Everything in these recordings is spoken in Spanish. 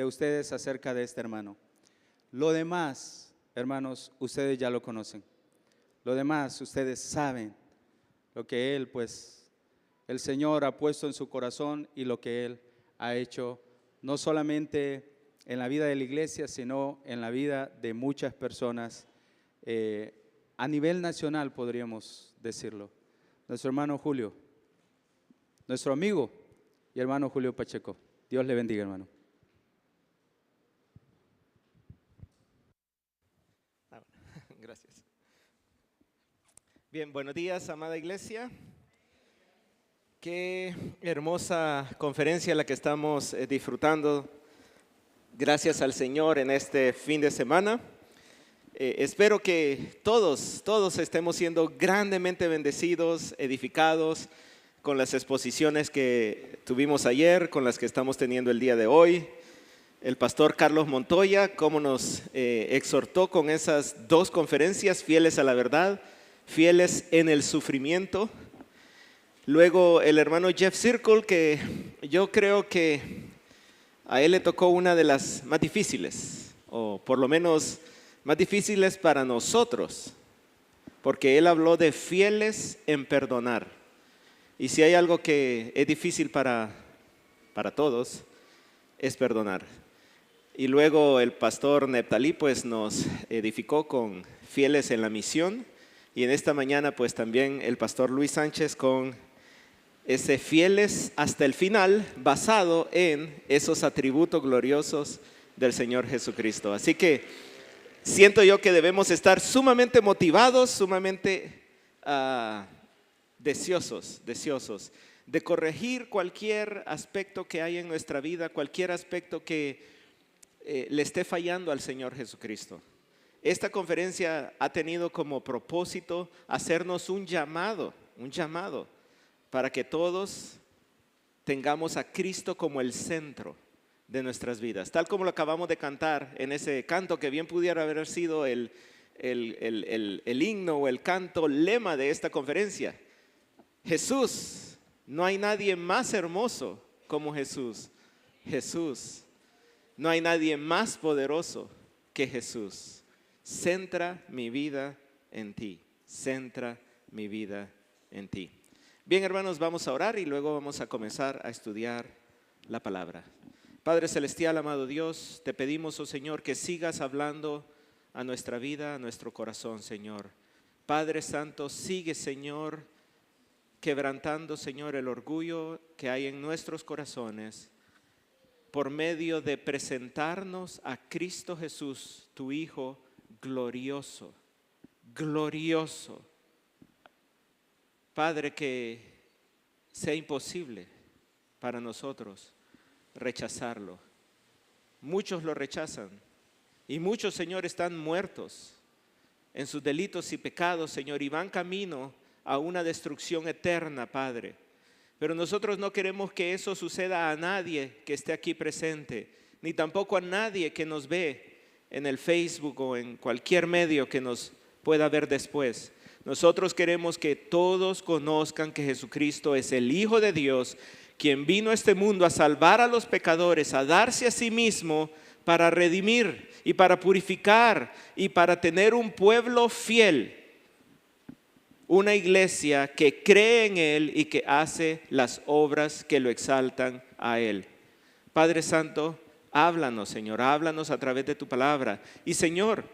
de ustedes acerca de este hermano. Lo demás, hermanos, ustedes ya lo conocen. Lo demás, ustedes saben lo que él, pues, el Señor ha puesto en su corazón y lo que él ha hecho, no solamente en la vida de la iglesia, sino en la vida de muchas personas a nivel nacional, podríamos decirlo. Nuestro hermano Julio, nuestro amigo y hermano Julio Pacheco. Dios le bendiga, hermano. Gracias. Bien, buenos días, amada iglesia. Qué hermosa conferencia la que estamos disfrutando. Gracias al Señor en este fin de semana. Espero que todos estemos siendo grandemente bendecidos, edificados con las exposiciones que tuvimos ayer, con las que estamos teniendo el día de hoy. El pastor Carlos Montoya, cómo nos exhortó con esas dos conferencias, fieles a la verdad, fieles en el sufrimiento. Luego el hermano Jeff Circle, que yo creo que a él le tocó una de las más difíciles, o por lo menos más difíciles para nosotros, porque él habló de fieles en perdonar. Y si hay algo que es difícil para todos, es perdonar. Y luego el pastor Neptalí pues nos edificó con fieles en la misión, y en esta mañana pues también el pastor Luis Sánchez con ese fieles hasta el final, basado en esos atributos gloriosos del Señor Jesucristo. Así que siento yo que debemos estar sumamente motivados, sumamente deseosos de corregir cualquier aspecto que hay en nuestra vida, cualquier aspecto que le esté fallando al Señor Jesucristo. Esta conferencia ha tenido como propósito hacernos un llamado para que todos tengamos a Cristo como el centro de nuestras vidas, tal como lo acabamos de cantar en ese canto que bien pudiera haber sido el himno o el canto lema de esta conferencia. Jesús, no hay nadie más hermoso como Jesús. Jesús, no hay nadie más poderoso que Jesús. Centra mi vida en ti, centra mi vida en ti. Bien, hermanos, vamos a orar y luego vamos a comenzar a estudiar la palabra. Padre celestial, amado Dios, te pedimos, oh Señor, que sigas hablando a nuestra vida, a nuestro corazón, Señor. Padre Santo, sigue, Señor, quebrantando, Señor, el orgullo que hay en nuestros corazones por medio de presentarnos a Cristo Jesús, tu Hijo glorioso, glorioso. Padre, que sea imposible para nosotros rechazarlo. Muchos lo rechazan y muchos, Señor, están muertos en sus delitos y pecados, Señor, y van camino a una destrucción eterna, Padre. Pero nosotros no queremos que eso suceda a nadie que esté aquí presente, ni tampoco a nadie que nos ve en el Facebook o en cualquier medio que nos pueda ver después. Nosotros queremos que todos conozcan que Jesucristo es el Hijo de Dios, quien vino a este mundo a salvar a los pecadores, a darse a sí mismo para redimir y para purificar y para tener un pueblo fiel, una iglesia que cree en Él y que hace las obras que lo exaltan a Él. Padre Santo, háblanos, Señor, háblanos a través de tu palabra. Y Señor,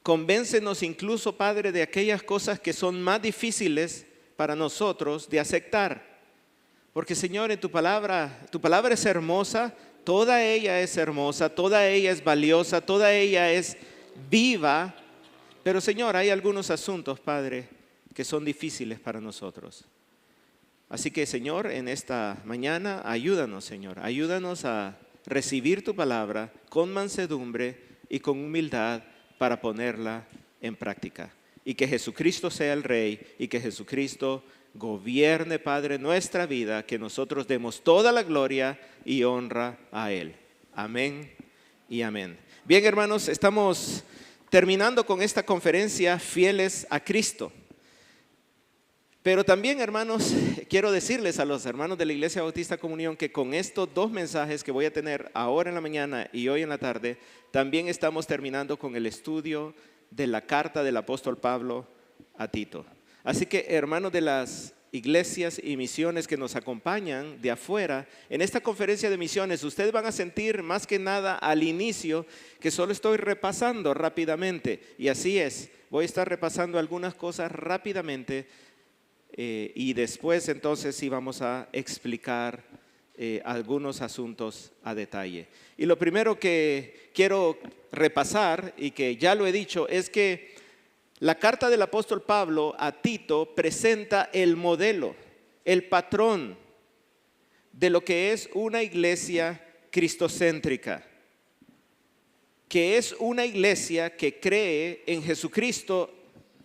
convéncenos incluso, Padre, de aquellas cosas que son más difíciles para nosotros de aceptar. Porque, Señor, en tu palabra es hermosa, toda ella es hermosa, toda ella es valiosa, toda ella es viva. Pero, Señor, hay algunos asuntos, Padre, que son difíciles para nosotros. Así que, Señor, en esta mañana, ayúdanos, Señor, ayúdanos a recibir tu palabra con mansedumbre y con humildad, para ponerla en práctica. Y que Jesucristo sea el Rey y que Jesucristo gobierne, Padre, nuestra vida, que nosotros demos toda la gloria y honra a Él. Amén y amén. Bien, hermanos, estamos terminando con esta conferencia, Fieles a Cristo. Pero también, hermanos, quiero decirles a los hermanos de la Iglesia Bautista Comunión que con estos 2 mensajes que voy a tener ahora en la mañana y hoy en la tarde, también estamos terminando con el estudio de la carta del apóstol Pablo a Tito. Así que, hermanos de las iglesias y misiones que nos acompañan de afuera, en esta conferencia de misiones, ustedes van a sentir más que nada al inicio que solo estoy repasando rápidamente. Y así es, voy a estar repasando algunas cosas rápidamente. Y después entonces sí vamos a explicar algunos asuntos a detalle. Y lo primero que quiero repasar, y que ya lo he dicho, es que la carta del apóstol Pablo a Tito presenta el modelo, el patrón de lo que es una iglesia cristocéntrica, que es una iglesia que cree en Jesucristo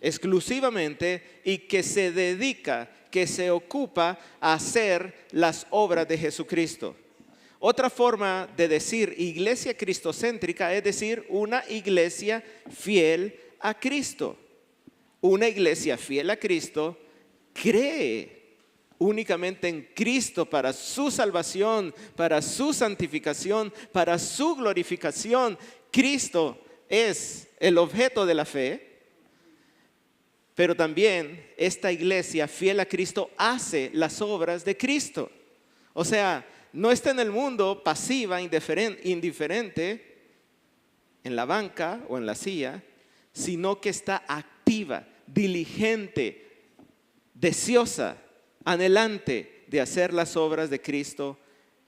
exclusivamente y que se dedica, que se ocupa a hacer las obras de Jesucristo. Otra forma de decir iglesia cristocéntrica es decir una iglesia fiel a Cristo. Una iglesia fiel a Cristo cree únicamente en Cristo para su salvación, para su santificación, para su glorificación. Cristo es el objeto de la fe. Pero también esta iglesia fiel a Cristo hace las obras de Cristo. O sea, no está en el mundo pasiva, indiferente, en la banca o en la silla, sino que está activa, diligente, deseosa, anhelante de hacer las obras de Cristo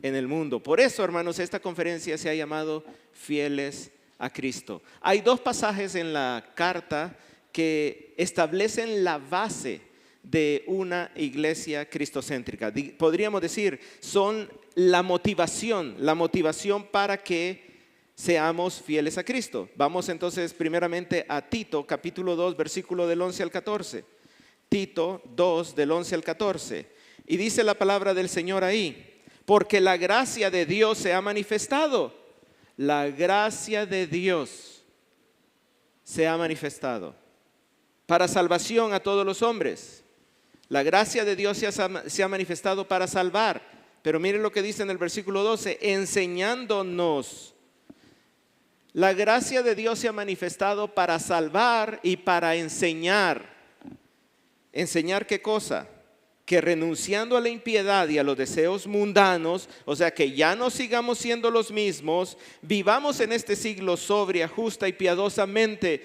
en el mundo. Por eso, hermanos, esta conferencia se ha llamado Fieles a Cristo. Hay 2 pasajes en la carta que establecen la base de una iglesia cristocéntrica. Podríamos decir, son la motivación para que seamos fieles a Cristo. Vamos entonces primeramente a Tito, capítulo 2, versículo del 11 al 14. Tito 2, del 11 al 14. Y dice la palabra del Señor ahí, porque la gracia de Dios se ha manifestado. La gracia de Dios se ha manifestado para salvación a todos los hombres. La gracia de Dios se ha manifestado para salvar. Pero miren lo que dice en el versículo 12, enseñándonos. La gracia de Dios se ha manifestado para salvar y para enseñar. ¿Enseñar qué cosa? Que renunciando a la impiedad y a los deseos mundanos, o sea que ya no sigamos siendo los mismos, vivamos en este siglo sobria, justa y piadosamente.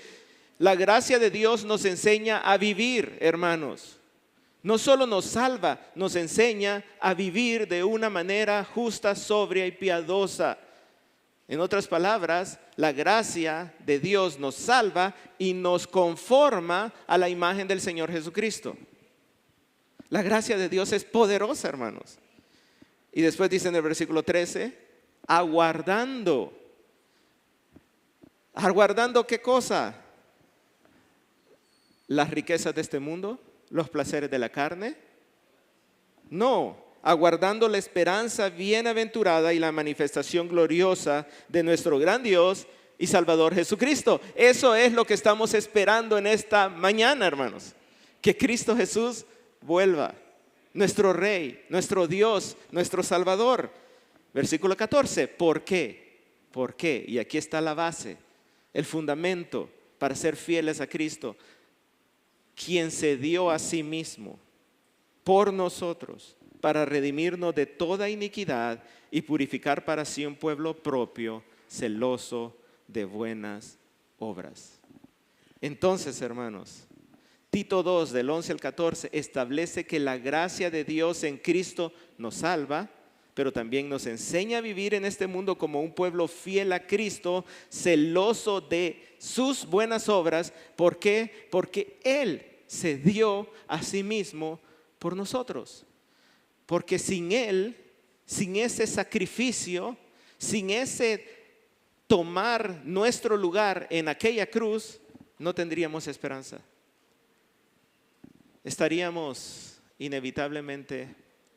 La gracia de Dios nos enseña a vivir, hermanos. No solo nos salva, nos enseña a vivir de una manera justa, sobria y piadosa. En otras palabras, la gracia de Dios nos salva y nos conforma a la imagen del Señor Jesucristo. La gracia de Dios es poderosa, hermanos. Y después dice en el versículo 13, aguardando. ¿Aguardando qué cosa? ¿Las riquezas de este mundo? ¿Los placeres de la carne? No, aguardando la esperanza bienaventurada y la manifestación gloriosa de nuestro gran Dios y Salvador Jesucristo. Eso es lo que estamos esperando en esta mañana, hermanos. Que Cristo Jesús vuelva, nuestro Rey, nuestro Dios, nuestro Salvador. Versículo 14, ¿por qué? ¿Por qué? Y aquí está la base, el fundamento para ser fieles a Cristo. Quien se dio a sí mismo por nosotros para redimirnos de toda iniquidad y purificar para sí un pueblo propio, celoso de buenas obras. Entonces, hermanos, Tito 2, del 11 al 14, establece que la gracia de Dios en Cristo nos salva, pero también nos enseña a vivir en este mundo como un pueblo fiel a Cristo, celoso de sus buenas obras. ¿Por qué? Porque Él se dio a sí mismo por nosotros. Porque sin Él, sin ese sacrificio, sin ese tomar nuestro lugar en aquella cruz, no tendríamos esperanza. Estaríamos inevitablemente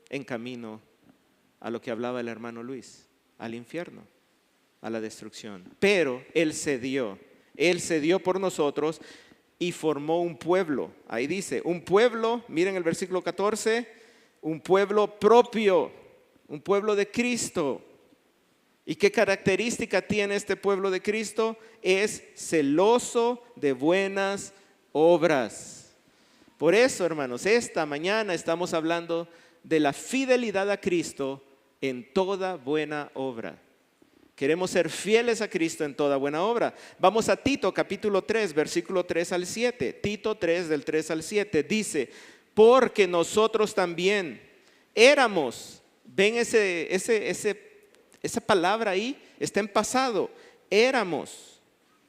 en camino a lo que hablaba el hermano Luis, al infierno, a la destrucción. Pero Él se dio por nosotros. y formó un pueblo. Ahí dice, un pueblo, miren el versículo 14, un pueblo propio, un pueblo de Cristo. ¿Y qué característica tiene este pueblo de Cristo? Es celoso de buenas obras. Por eso, hermanos, esta mañana estamos hablando de la fidelidad a Cristo en toda buena obra. Queremos ser fieles a Cristo en toda buena obra. Vamos a Tito capítulo 3, versículo 3 al 7. Tito 3 del 3 al 7 dice, porque nosotros también éramos, ven esa palabra ahí, está en pasado, éramos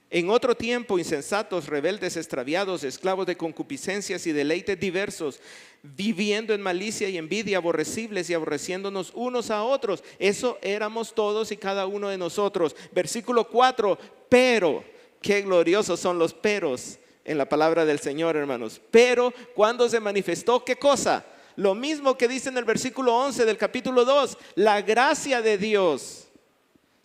en otro tiempo insensatos, rebeldes, extraviados, esclavos de concupiscencias y deleites diversos, viviendo en malicia y envidia, aborrecibles y aborreciéndonos unos a otros. Eso éramos todos y cada uno de nosotros. Versículo 4, pero, qué gloriosos son los peros en la palabra del Señor, hermanos. Pero, ¿cuándo se manifestó qué cosa? Lo mismo que dice en el versículo 11 del capítulo 2, la gracia de Dios.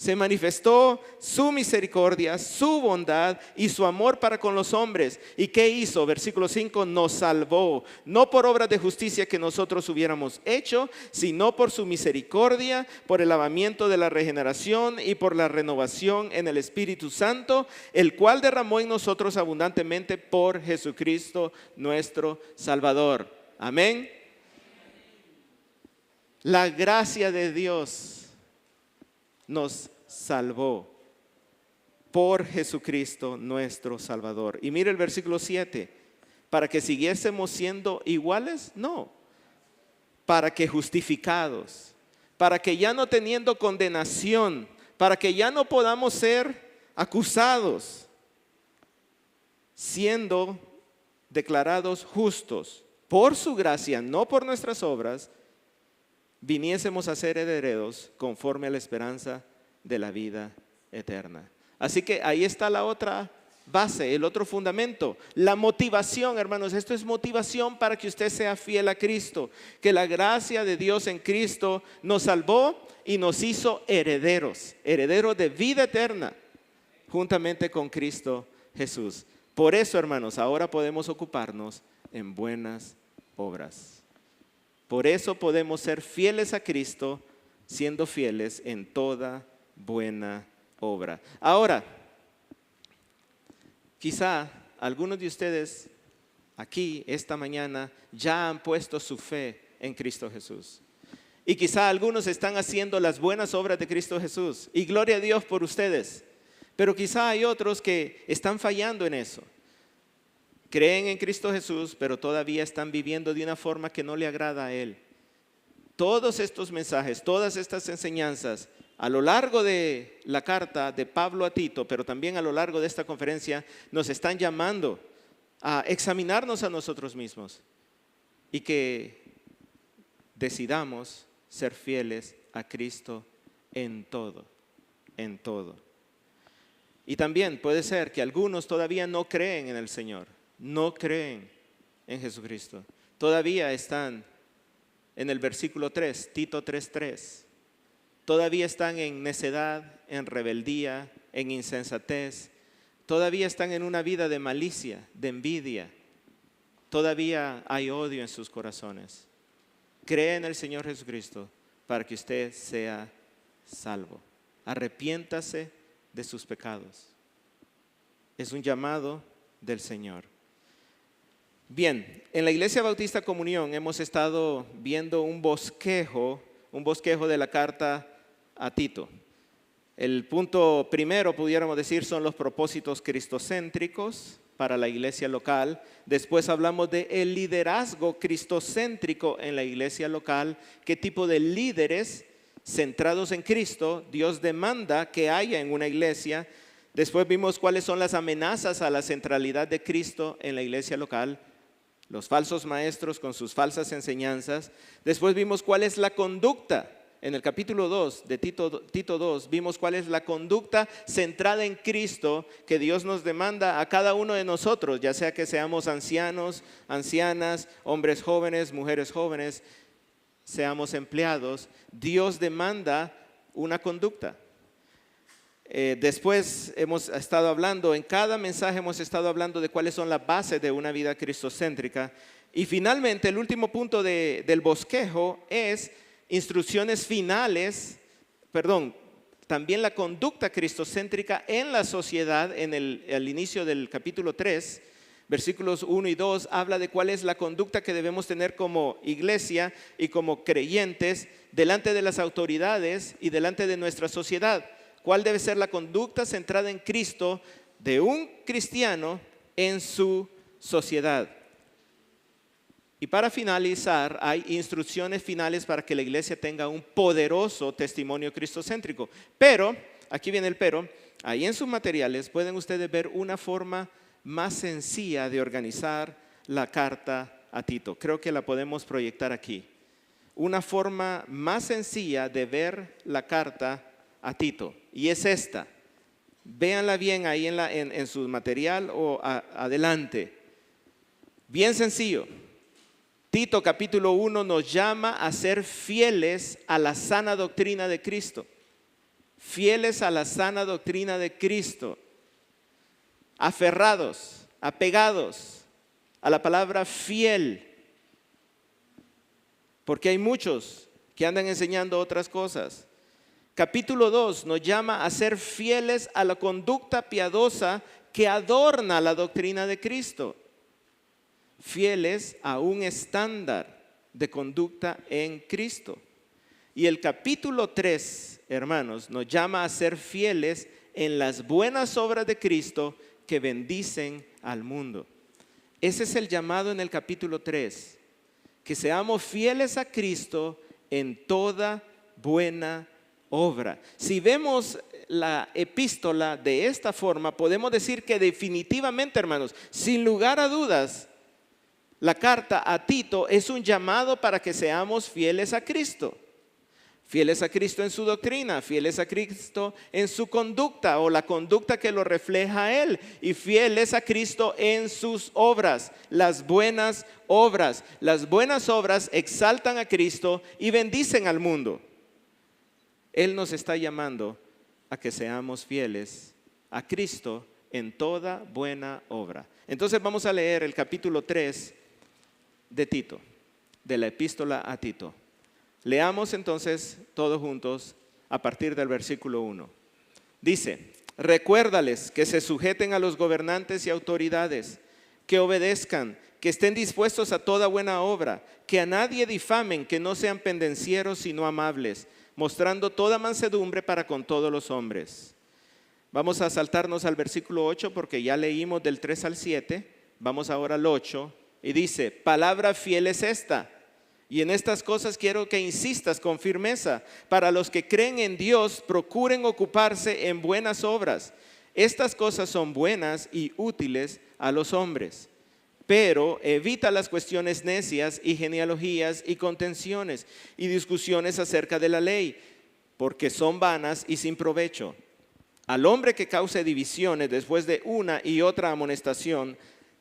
Se manifestó su misericordia, su bondad y su amor para con los hombres. ¿Y qué hizo? Versículo 5, nos salvó, no por obras de justicia que nosotros hubiéramos hecho, sino por su misericordia, por el lavamiento de la regeneración y por la renovación en el Espíritu Santo, el cual derramó en nosotros abundantemente por Jesucristo nuestro Salvador. Amén. La gracia de Dios nos salvó por Jesucristo nuestro Salvador. Y mire el versículo 7, ¿para que siguiésemos siendo iguales? No, para que justificados, para que ya no teniendo condenación, para que ya no podamos ser acusados, siendo declarados justos por su gracia, no por nuestras obras, viniésemos a ser herederos conforme a la esperanza de la vida eterna. Así que ahí está la otra base, el otro fundamento, la motivación, hermanos. Esto es motivación para que usted sea fiel a Cristo, que la gracia de Dios en Cristo nos salvó y nos hizo herederos de vida eterna, juntamente con Cristo Jesús. Por eso, hermanos, ahora podemos ocuparnos en buenas obras. Por eso podemos ser fieles a Cristo, siendo fieles en toda buena obra. Ahora, quizá algunos de ustedes aquí esta mañana ya han puesto su fe en Cristo Jesús. Y quizá algunos están haciendo las buenas obras de Cristo Jesús. Y gloria a Dios por ustedes. Pero quizá hay otros que están fallando en eso. Creen en Cristo Jesús, pero todavía están viviendo de una forma que no le agrada a Él. Todos estos mensajes, todas estas enseñanzas, a lo largo de la carta de Pablo a Tito, pero también a lo largo de esta conferencia, nos están llamando a examinarnos a nosotros mismos y que decidamos ser fieles a Cristo en todo, en todo. Y también puede ser que algunos todavía no creen en el Señor. No creen en Jesucristo. Todavía están en el versículo 3, Tito 3:3. Todavía están en necedad, en rebeldía, en insensatez. Todavía están en una vida de malicia, de envidia. Todavía hay odio en sus corazones. Cree en el Señor Jesucristo para que usted sea salvo. Arrepiéntase de sus pecados. Es un llamado del Señor. Bien, en la Iglesia Bautista Comunión hemos estado viendo un bosquejo de la carta a Tito. El punto primero, pudiéramos decir, son los propósitos cristocéntricos para la iglesia local. Después hablamos del liderazgo cristocéntrico en la iglesia local. ¿Qué tipo de líderes centrados en Cristo Dios demanda que haya en una iglesia? Después vimos cuáles son las amenazas a la centralidad de Cristo en la iglesia local. Los falsos maestros con sus falsas enseñanzas. Después vimos cuál es la conducta. En el capítulo 2 de Tito 2 vimos cuál es la conducta centrada en Cristo que Dios nos demanda a cada uno de nosotros, ya sea que seamos ancianos, ancianas, hombres jóvenes, mujeres jóvenes, seamos empleados. Dios demanda una conducta. Después hemos estado hablando, en cada mensaje hemos estado hablando de cuáles son las bases de una vida cristocéntrica. Y finalmente el último punto del bosquejo es instrucciones finales, también la conducta cristocéntrica en la sociedad. Al inicio del capítulo 3, versículos 1 y 2, habla de cuál es la conducta que debemos tener como iglesia y como creyentes delante de las autoridades y delante de nuestra sociedad. ¿Cuál debe ser la conducta centrada en Cristo de un cristiano en su sociedad? Y para finalizar, hay instrucciones finales para que la iglesia tenga un poderoso testimonio cristocéntrico. Pero, aquí viene el pero, ahí en sus materiales pueden ustedes ver una forma más sencilla de organizar la carta a Tito. Creo que la podemos proyectar aquí. Una forma más sencilla de ver la carta a Tito. Y es esta. Véanla bien ahí en su material o adelante. Bien sencillo. Tito capítulo 1 nos llama a ser fieles a la sana doctrina de Cristo. Fieles a la sana doctrina de Cristo. Aferrados, apegados a la palabra fiel. Porque hay muchos que andan enseñando otras cosas. Capítulo 2 nos llama a ser fieles a la conducta piadosa que adorna la doctrina de Cristo. Fieles a un estándar de conducta en Cristo. Y el capítulo 3, hermanos, nos llama a ser fieles en las buenas obras de Cristo que bendicen al mundo. Ese es el llamado en el capítulo 3, que seamos fieles a Cristo en toda buena obra. Si vemos la epístola de esta forma, podemos decir que definitivamente, hermanos, sin lugar a dudas, la carta a Tito es un llamado para que seamos fieles a Cristo. Fieles a Cristo en su doctrina, fieles a Cristo en su conducta o la conducta que lo refleja a Él, y fieles a Cristo en sus obras, las buenas obras. Las buenas obras exaltan a Cristo y bendicen al mundo. Él nos está llamando a que seamos fieles a Cristo en toda buena obra. Entonces vamos a leer el capítulo 3 de Tito, de la epístola a Tito. Leamos entonces todos juntos a partir del versículo 1. Dice: recuérdales que se sujeten a los gobernantes y autoridades, que obedezcan, que estén dispuestos a toda buena obra, que a nadie difamen, que no sean pendencieros sino amables, mostrando toda mansedumbre para con todos los hombres. Vamos a saltarnos al versículo 8 porque ya leímos del 3 al 7. Vamos ahora al 8 y dice: palabra fiel es esta. Y en estas cosas quiero que insistas con firmeza. Para los que creen en Dios, procuren ocuparse en buenas obras. Estas cosas son buenas y útiles a los hombres. Pero evita las cuestiones necias y genealogías y contenciones y discusiones acerca de la ley, porque son vanas y sin provecho. Al hombre que cause divisiones después de una y otra amonestación,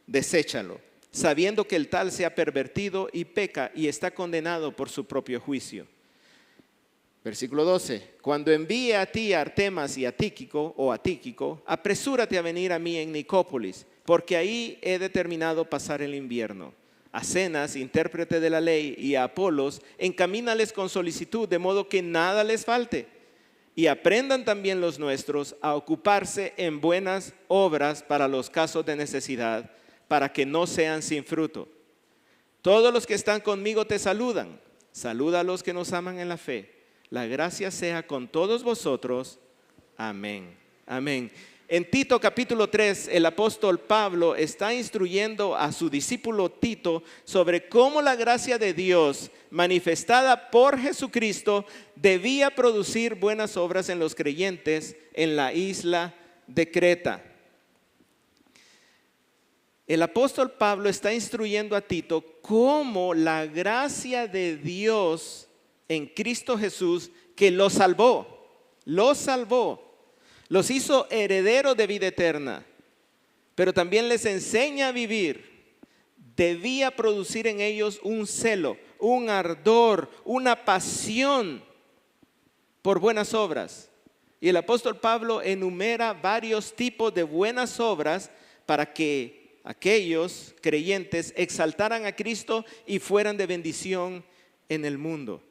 deséchalo, sabiendo que el tal se ha pervertido y peca y está condenado por su propio juicio. Versículo 12. Cuando envíe a ti a Artemas y a Tíquico, apresúrate a venir a mí en Nicópolis, porque ahí he determinado pasar el invierno. A Zenas, intérprete de la ley, y a Apolos, encamínales con solicitud, de modo que nada les falte. Y aprendan también los nuestros a ocuparse en buenas obras para los casos de necesidad, para que no sean sin fruto. Todos los que están conmigo te saludan. Saluda a los que nos aman en la fe. La gracia sea con todos vosotros. Amén. Amén. En Tito capítulo 3, el apóstol Pablo está instruyendo a su discípulo Tito sobre cómo la gracia de Dios manifestada por Jesucristo debía producir buenas obras en los creyentes en la isla de Creta. El apóstol Pablo está instruyendo a Tito cómo la gracia de Dios en Cristo Jesús, que los salvó, los hizo herederos de vida eterna, pero también les enseña a vivir, debía producir en ellos un celo, un ardor, una pasión por buenas obras. Y el apóstol Pablo enumera varios tipos de buenas obras para que aquellos creyentes exaltaran a Cristo y fueran de bendición en el mundo.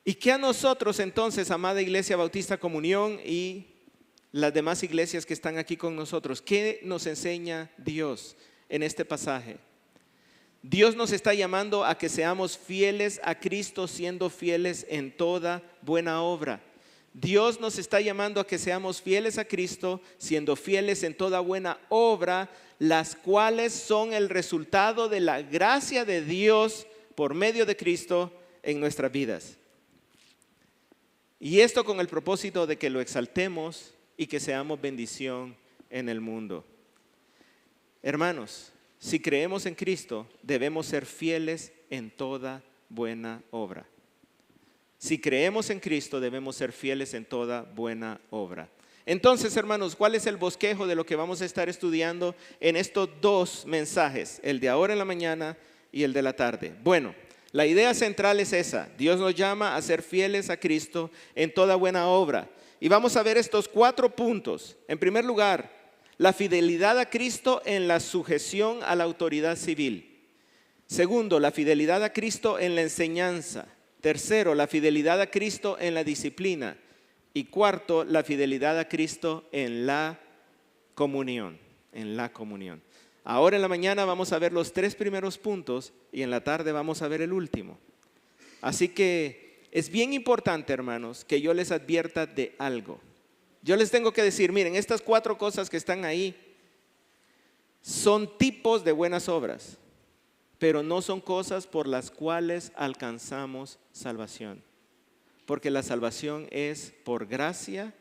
¿Y qué a nosotros entonces, amada Iglesia Bautista Comunión y las demás iglesias que están aquí con nosotros, qué nos enseña Dios en este pasaje? Dios nos está llamando a que seamos fieles a Cristo, siendo fieles en toda buena obra. Dios nos está llamando a que seamos fieles a Cristo, siendo fieles en toda buena obra, las cuales son el resultado de la gracia de Dios por medio de Cristo en nuestras vidas. Y esto con el propósito de que lo exaltemos y que seamos bendición en el mundo. Hermanos, si creemos en Cristo, debemos ser fieles en toda buena obra. Si creemos en Cristo, debemos ser fieles en toda buena obra. Entonces, hermanos, ¿cuál es el bosquejo de lo que vamos a estar estudiando en estos dos mensajes? El de ahora en la mañana y el de la tarde. Bueno, la idea central es esa. Dios nos llama a ser fieles a Cristo en toda buena obra. Y vamos a ver estos 4 puntos. En primer lugar, la fidelidad a Cristo en la sujeción a la autoridad civil. Segundo, la fidelidad a Cristo en la enseñanza. Tercero, la fidelidad a Cristo en la disciplina. Y cuarto, la fidelidad a Cristo en la comunión. En la comunión. Ahora en la mañana vamos a ver los 3 primeros puntos y en la tarde vamos a ver el último. Así que es bien importante, hermanos, que yo les advierta de algo. Yo les tengo que decir, miren, estas 4 cosas que están ahí son tipos de buenas obras, pero no son cosas por las cuales alcanzamos salvación. Porque la salvación es por gracia,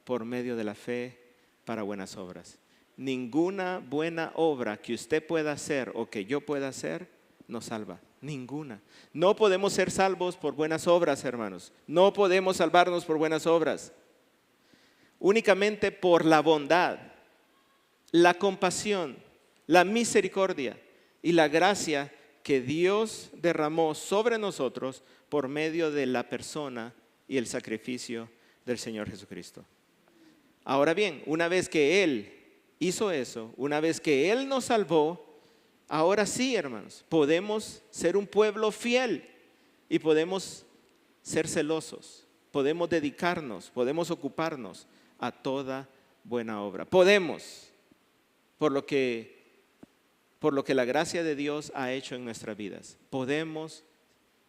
por medio de la fe, para buenas obras. Ninguna buena obra que usted pueda hacer o que yo pueda hacer nos salva. Ninguna. No podemos ser salvos por buenas obras, hermanos. No podemos salvarnos por buenas obras. Únicamente por la bondad, la compasión, la misericordia y la gracia que Dios derramó sobre nosotros por medio de la persona y el sacrificio del Señor Jesucristo. Ahora bien, una vez que Él hizo eso, una vez que Él nos salvó, ahora sí, hermanos, podemos ser un pueblo fiel y podemos ser celosos, podemos dedicarnos, podemos ocuparnos a toda buena obra. Podemos, por lo que la gracia de Dios ha hecho en nuestras vidas, podemos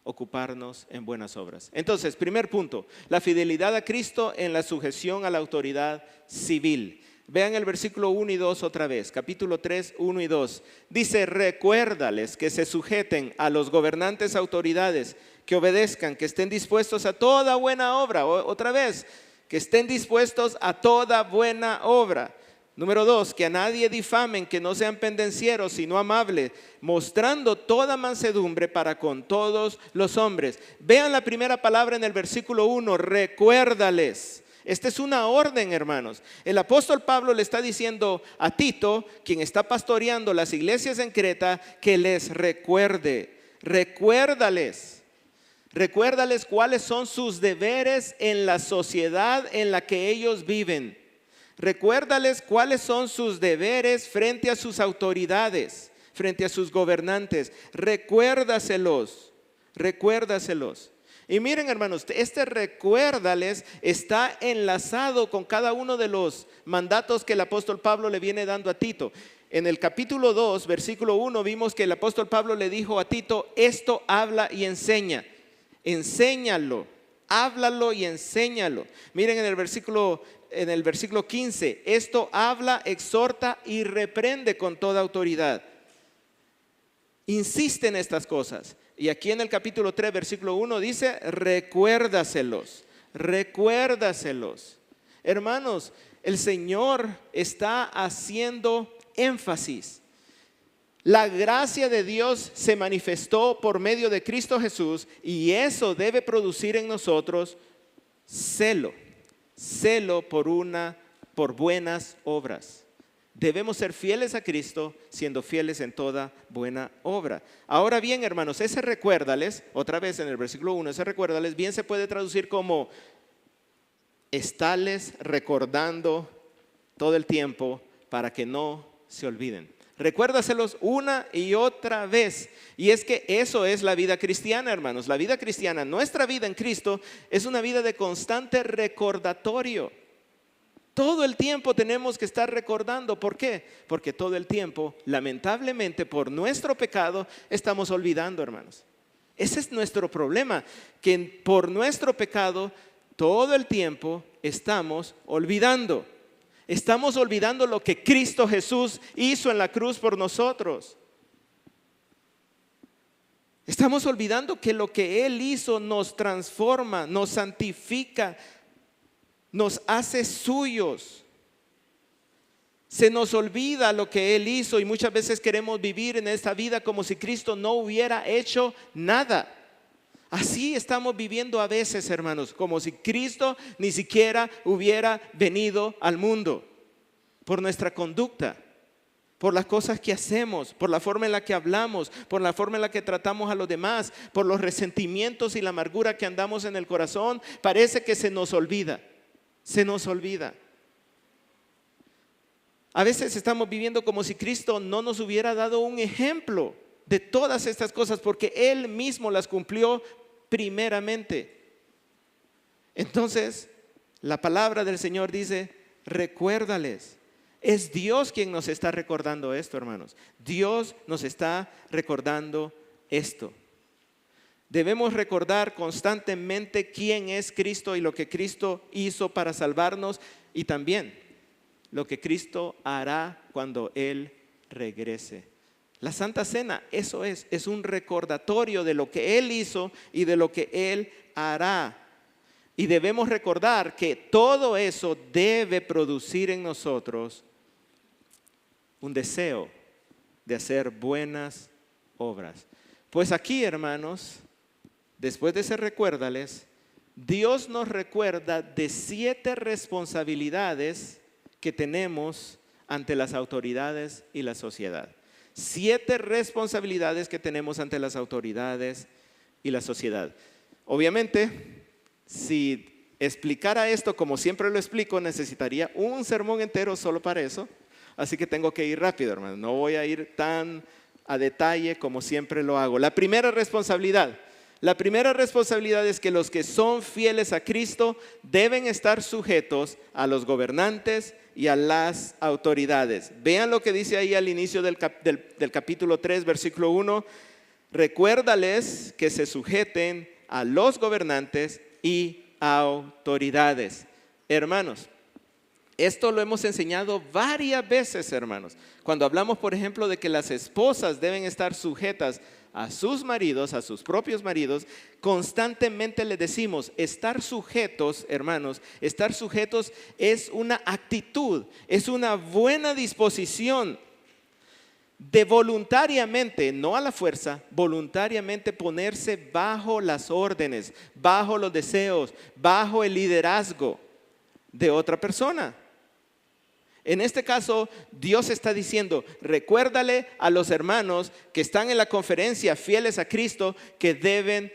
ocuparnos en buenas obras. Entonces, primer punto, la fidelidad a Cristo en la sujeción a la autoridad civil. Vean el versículo 1 y 2 otra vez, capítulo 3, 1 y 2. Dice, recuérdales que se sujeten a los gobernantes autoridades, que obedezcan, que estén dispuestos a toda buena obra. Otra vez, que estén dispuestos a toda buena obra. Número 2, que a nadie difamen, que no sean pendencieros, sino amables, mostrando toda mansedumbre para con todos los hombres. Vean la primera palabra en el versículo 1, recuérdales. Esta es una orden, hermanos. El apóstol Pablo le está diciendo a Tito, quien está pastoreando las iglesias en Creta, que les recuerde. Recuérdales. Recuérdales cuáles son sus deberes en la sociedad en la que ellos viven. Recuérdales cuáles son sus deberes frente a sus autoridades, frente a sus gobernantes. Recuérdaselos, recuérdaselos. Y miren, hermanos, este recuérdales está enlazado con cada uno de los mandatos que el apóstol Pablo le viene dando a Tito. En el capítulo 2, versículo 1, vimos que el apóstol Pablo le dijo a Tito, esto habla y enseña. Enséñalo, háblalo y enséñalo. Miren en el versículo 15, esto habla, exhorta y reprende con toda autoridad. Insiste en estas cosas. Y aquí en el capítulo 3, versículo 1 dice, recuérdaselos, recuérdaselos. Hermanos, el Señor está haciendo énfasis. La gracia de Dios se manifestó por medio de Cristo Jesús y eso debe producir en nosotros celo por buenas obras. Debemos ser fieles a Cristo, siendo fieles en toda buena obra. Ahora bien, hermanos, ese recuérdales, otra vez en el versículo 1, ese recuérdales bien se puede traducir como estarles recordando todo el tiempo para que no se olviden. Recuérdaselos una y otra vez. Y es que eso es la vida cristiana, hermanos. La vida cristiana, nuestra vida en Cristo, es una vida de constante recordatorio. Todo el tiempo tenemos que estar recordando. ¿Por qué? Porque todo el tiempo, lamentablemente, por nuestro pecado, estamos olvidando, hermanos. Ese es nuestro problema, que por nuestro pecado, todo el tiempo estamos olvidando. Estamos olvidando lo que Cristo Jesús hizo en la cruz por nosotros. Estamos olvidando que lo que Él hizo nos transforma, nos santifica, nos hace suyos. Se nos olvida lo que Él hizo y muchas veces queremos vivir en esta vida como si Cristo no hubiera hecho nada. Así estamos viviendo a veces, hermanos, como si Cristo ni siquiera hubiera venido al mundo. Por nuestra conducta, por las cosas que hacemos, por la forma en la que hablamos, por la forma en la que tratamos a los demás, por los resentimientos y la amargura que andamos en el corazón, parece que se nos olvida. Se nos olvida. A veces estamos viviendo como si Cristo no nos hubiera dado un ejemplo de todas estas cosas, porque Él mismo las cumplió primeramente. Entonces, la palabra del Señor dice, recuérdales. Es Dios quien nos está recordando esto, hermanos. Dios nos está recordando esto. Debemos recordar constantemente quién es Cristo y lo que Cristo hizo para salvarnos, y también lo que Cristo hará cuando Él regrese. La Santa Cena, eso es un recordatorio de lo que Él hizo y de lo que Él hará. Y debemos recordar que todo eso debe producir en nosotros un deseo de hacer buenas obras. Pues aquí, hermanos, después de ser recuérdales, Dios nos recuerda de 7 responsabilidades que tenemos ante las autoridades y la sociedad. 7 responsabilidades que tenemos ante las autoridades y la sociedad. Obviamente, si explicara esto como siempre lo explico, necesitaría un sermón entero solo para eso. Así que tengo que ir rápido, hermano. No voy a ir tan a detalle como siempre lo hago. La primera responsabilidad es que los que son fieles a Cristo deben estar sujetos a los gobernantes y a las autoridades. Vean lo que dice ahí al inicio del capítulo 3, versículo 1. Recuérdales que se sujeten a los gobernantes y autoridades. Hermanos, esto lo hemos enseñado varias veces, hermanos. Cuando hablamos, por ejemplo, de que las esposas deben estar sujetas a sus maridos, a sus propios maridos, constantemente le decimos, estar sujetos, hermanos, estar sujetos es una actitud, es una buena disposición de voluntariamente, no a la fuerza, voluntariamente ponerse bajo las órdenes, bajo los deseos, bajo el liderazgo de otra persona. En este caso, Dios está diciendo, recuérdale a los hermanos que están en la conferencia fieles a Cristo que deben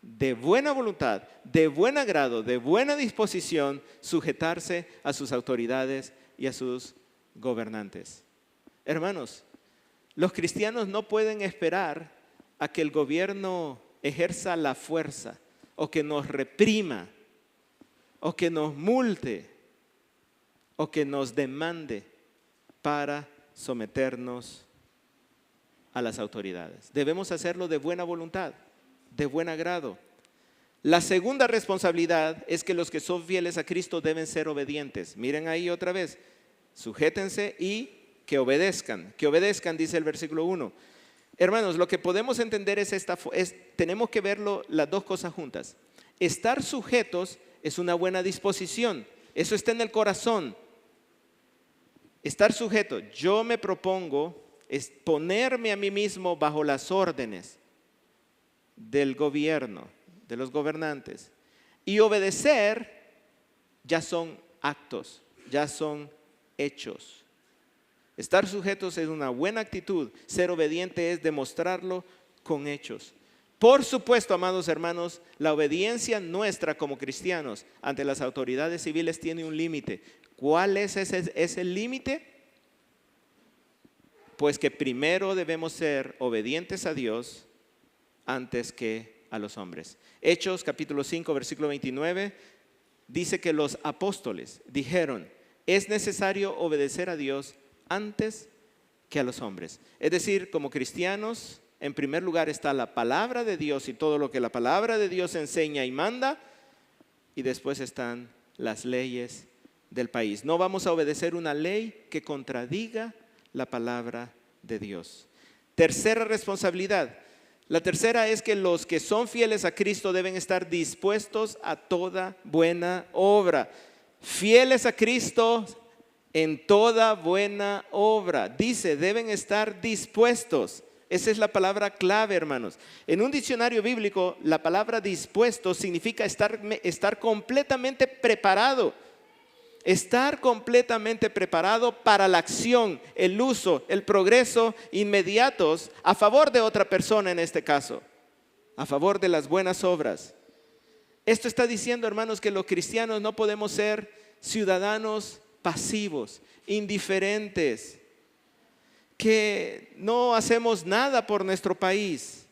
de buena voluntad, de buen agrado, de buena disposición, sujetarse a sus autoridades y a sus gobernantes. Hermanos, los cristianos no pueden esperar a que el gobierno ejerza la fuerza o que nos reprima o que nos multe o que nos demande para someternos a las autoridades. Debemos hacerlo de buena voluntad, de buen agrado. La segunda responsabilidad es que los que son fieles a Cristo deben ser obedientes. Miren ahí otra vez, sujétense y que obedezcan, dice el versículo 1. Hermanos, lo que podemos entender tenemos que verlo las dos cosas juntas. Estar sujetos es una buena disposición, eso está en el corazón. Estar sujeto, yo me propongo es ponerme a mí mismo bajo las órdenes del gobierno, de los gobernantes. Y obedecer ya son actos, ya son hechos. Estar sujetos es una buena actitud, ser obediente es demostrarlo con hechos. Por supuesto, amados hermanos, la obediencia nuestra como cristianos ante las autoridades civiles tiene un límite. ¿Cuál es ese límite? Pues que primero debemos ser obedientes a Dios antes que a los hombres. Hechos capítulo 5, versículo 29, dice que los apóstoles dijeron, es necesario obedecer a Dios antes que a los hombres. Es decir, como cristianos, en primer lugar está la palabra de Dios y todo lo que la palabra de Dios enseña y manda, y después están las leyes del país. No vamos a obedecer una ley que contradiga la palabra de Dios. Tercera responsabilidad. La tercera es que los que son fieles a Cristo deben estar dispuestos a toda buena obra. Fieles a Cristo en toda buena obra. Dice, deben estar dispuestos. Esa es la palabra clave, hermanos. En un diccionario bíblico, la palabra dispuesto significa estar completamente preparado. Estar completamente preparado para la acción, el uso, el progreso inmediatos a favor de otra persona en este caso, a favor de las buenas obras. Esto está diciendo, hermanos, que los cristianos no podemos ser ciudadanos pasivos, indiferentes, que no hacemos nada por nuestro país.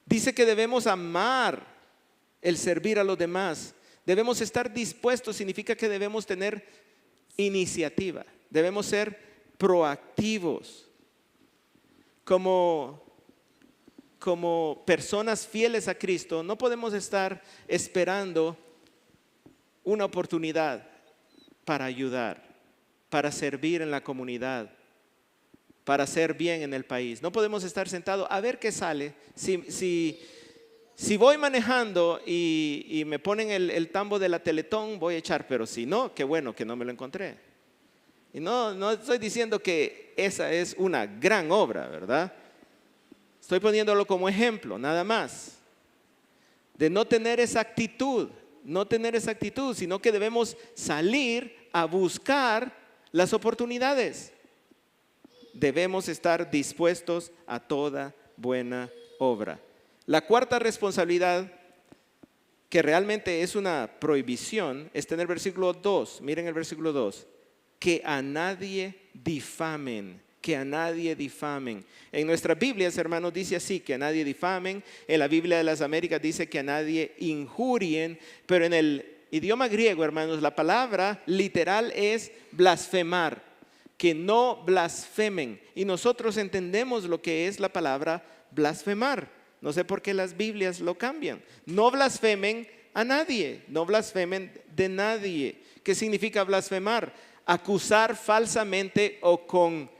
Dice que debemos amar el servir a los demás. Debemos estar dispuestos, significa que debemos tener iniciativa, debemos ser proactivos. Como personas fieles a Cristo, no podemos estar esperando una oportunidad para ayudar, para servir en la comunidad, para hacer bien en el país. No podemos estar sentados a ver qué sale. Si voy manejando y me ponen el tambo de la Teletón, voy a echar, pero si no, qué bueno que no me lo encontré. Y no estoy diciendo que esa es una gran obra, ¿verdad? Estoy poniéndolo como ejemplo, nada más. De no tener esa actitud, sino que debemos salir a buscar las oportunidades. Debemos estar dispuestos a toda buena obra. La cuarta responsabilidad, que realmente es una prohibición, está en el versículo 2. Miren el versículo 2. Que a nadie difamen. Que a nadie difamen. En nuestras Biblias, hermanos, dice así, que a nadie difamen. En la Biblia de las Américas dice que a nadie injurien. Pero en el idioma griego, hermanos, la palabra literal es blasfemar. Que no blasfemen. Y nosotros entendemos lo que es la palabra blasfemar. No sé por qué las Biblias lo cambian. No blasfemen a nadie, no blasfemen de nadie. ¿Qué significa blasfemar? Acusar falsamente o con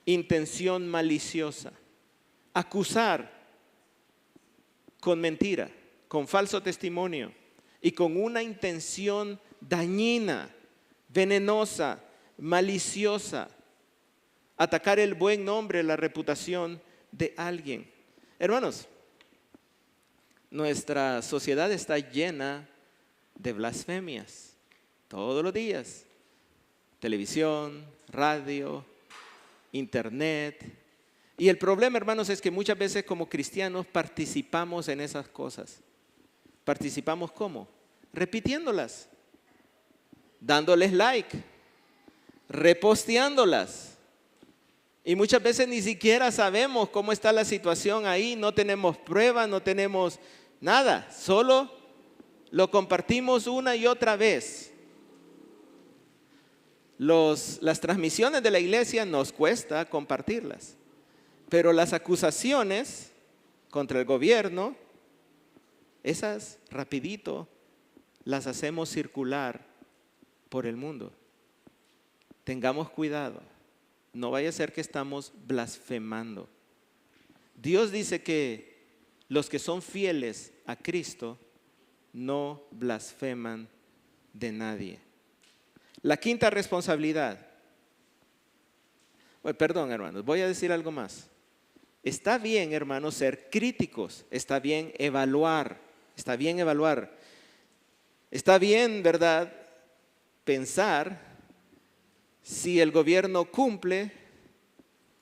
intención maliciosa. Acusar con mentira, con falso testimonio y con una intención dañina, venenosa, maliciosa. Atacar el buen nombre, la reputación de alguien. Hermanos, nuestra sociedad está llena de blasfemias todos los días. Televisión, radio, internet. Y el problema, hermanos, es que muchas veces como cristianos participamos en esas cosas. ¿Participamos cómo? Repitiéndolas, dándoles like, reposteándolas. Y muchas veces ni siquiera sabemos cómo está la situación ahí, no tenemos pruebas, no tenemos nada, solo lo compartimos una y otra vez. Las transmisiones de la iglesia nos cuesta compartirlas, pero las acusaciones contra el gobierno, esas rapidito las hacemos circular por el mundo. Tengamos cuidado. No vaya a ser que estamos blasfemando. Dios dice que los que son fieles a Cristo no blasfeman de nadie. La quinta responsabilidad. Perdón, hermanos, voy a decir algo más. Está bien, hermanos, ser críticos. Está bien evaluar. Está bien evaluar. Está bien, ¿verdad?, pensar si el gobierno cumple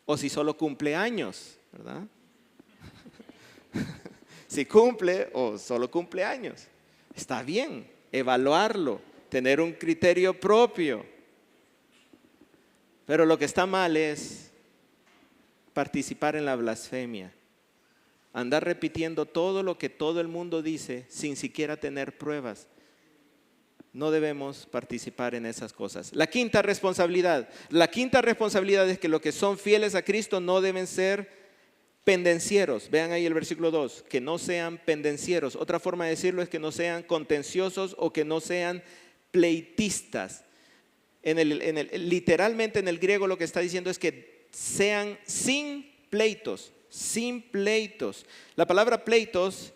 o si solo cumple años, ¿verdad? si cumple o solo cumple años. Está bien evaluarlo, tener un criterio propio. Pero lo que está mal es participar en la blasfemia. Andar repitiendo todo lo que todo el mundo dice sin siquiera tener pruebas. No debemos participar en esas cosas. La quinta responsabilidad es que los que son fieles a Cristo no deben ser pendencieros. Vean ahí el versículo 2, que no sean pendencieros. Otra forma de decirlo es que no sean contenciosos o que no sean pleitistas. Literalmente en el griego lo que está diciendo es que sean sin pleitos. Sin pleitos. La palabra pleitos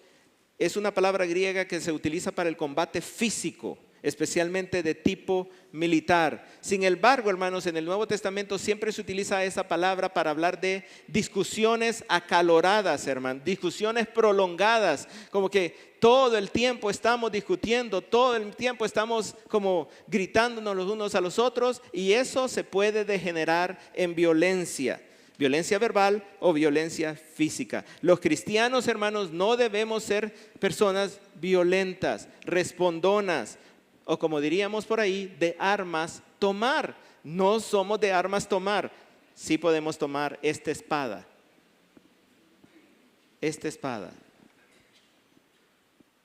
es una palabra griega que se utiliza para el combate físico, especialmente de tipo militar. Sin embargo, hermanos, en el Nuevo Testamento siempre se utiliza esa palabra para hablar de discusiones acaloradas, hermanos, discusiones prolongadas, como que todo el tiempo estamos discutiendo, todo el tiempo estamos como gritándonos los unos a los otros, y eso se puede degenerar en violencia. Violencia verbal o violencia física. Los cristianos, hermanos, no debemos ser personas violentas, respondonas, o como diríamos por ahí, de armas tomar. No somos de armas tomar. Sí podemos tomar esta espada. Esta espada.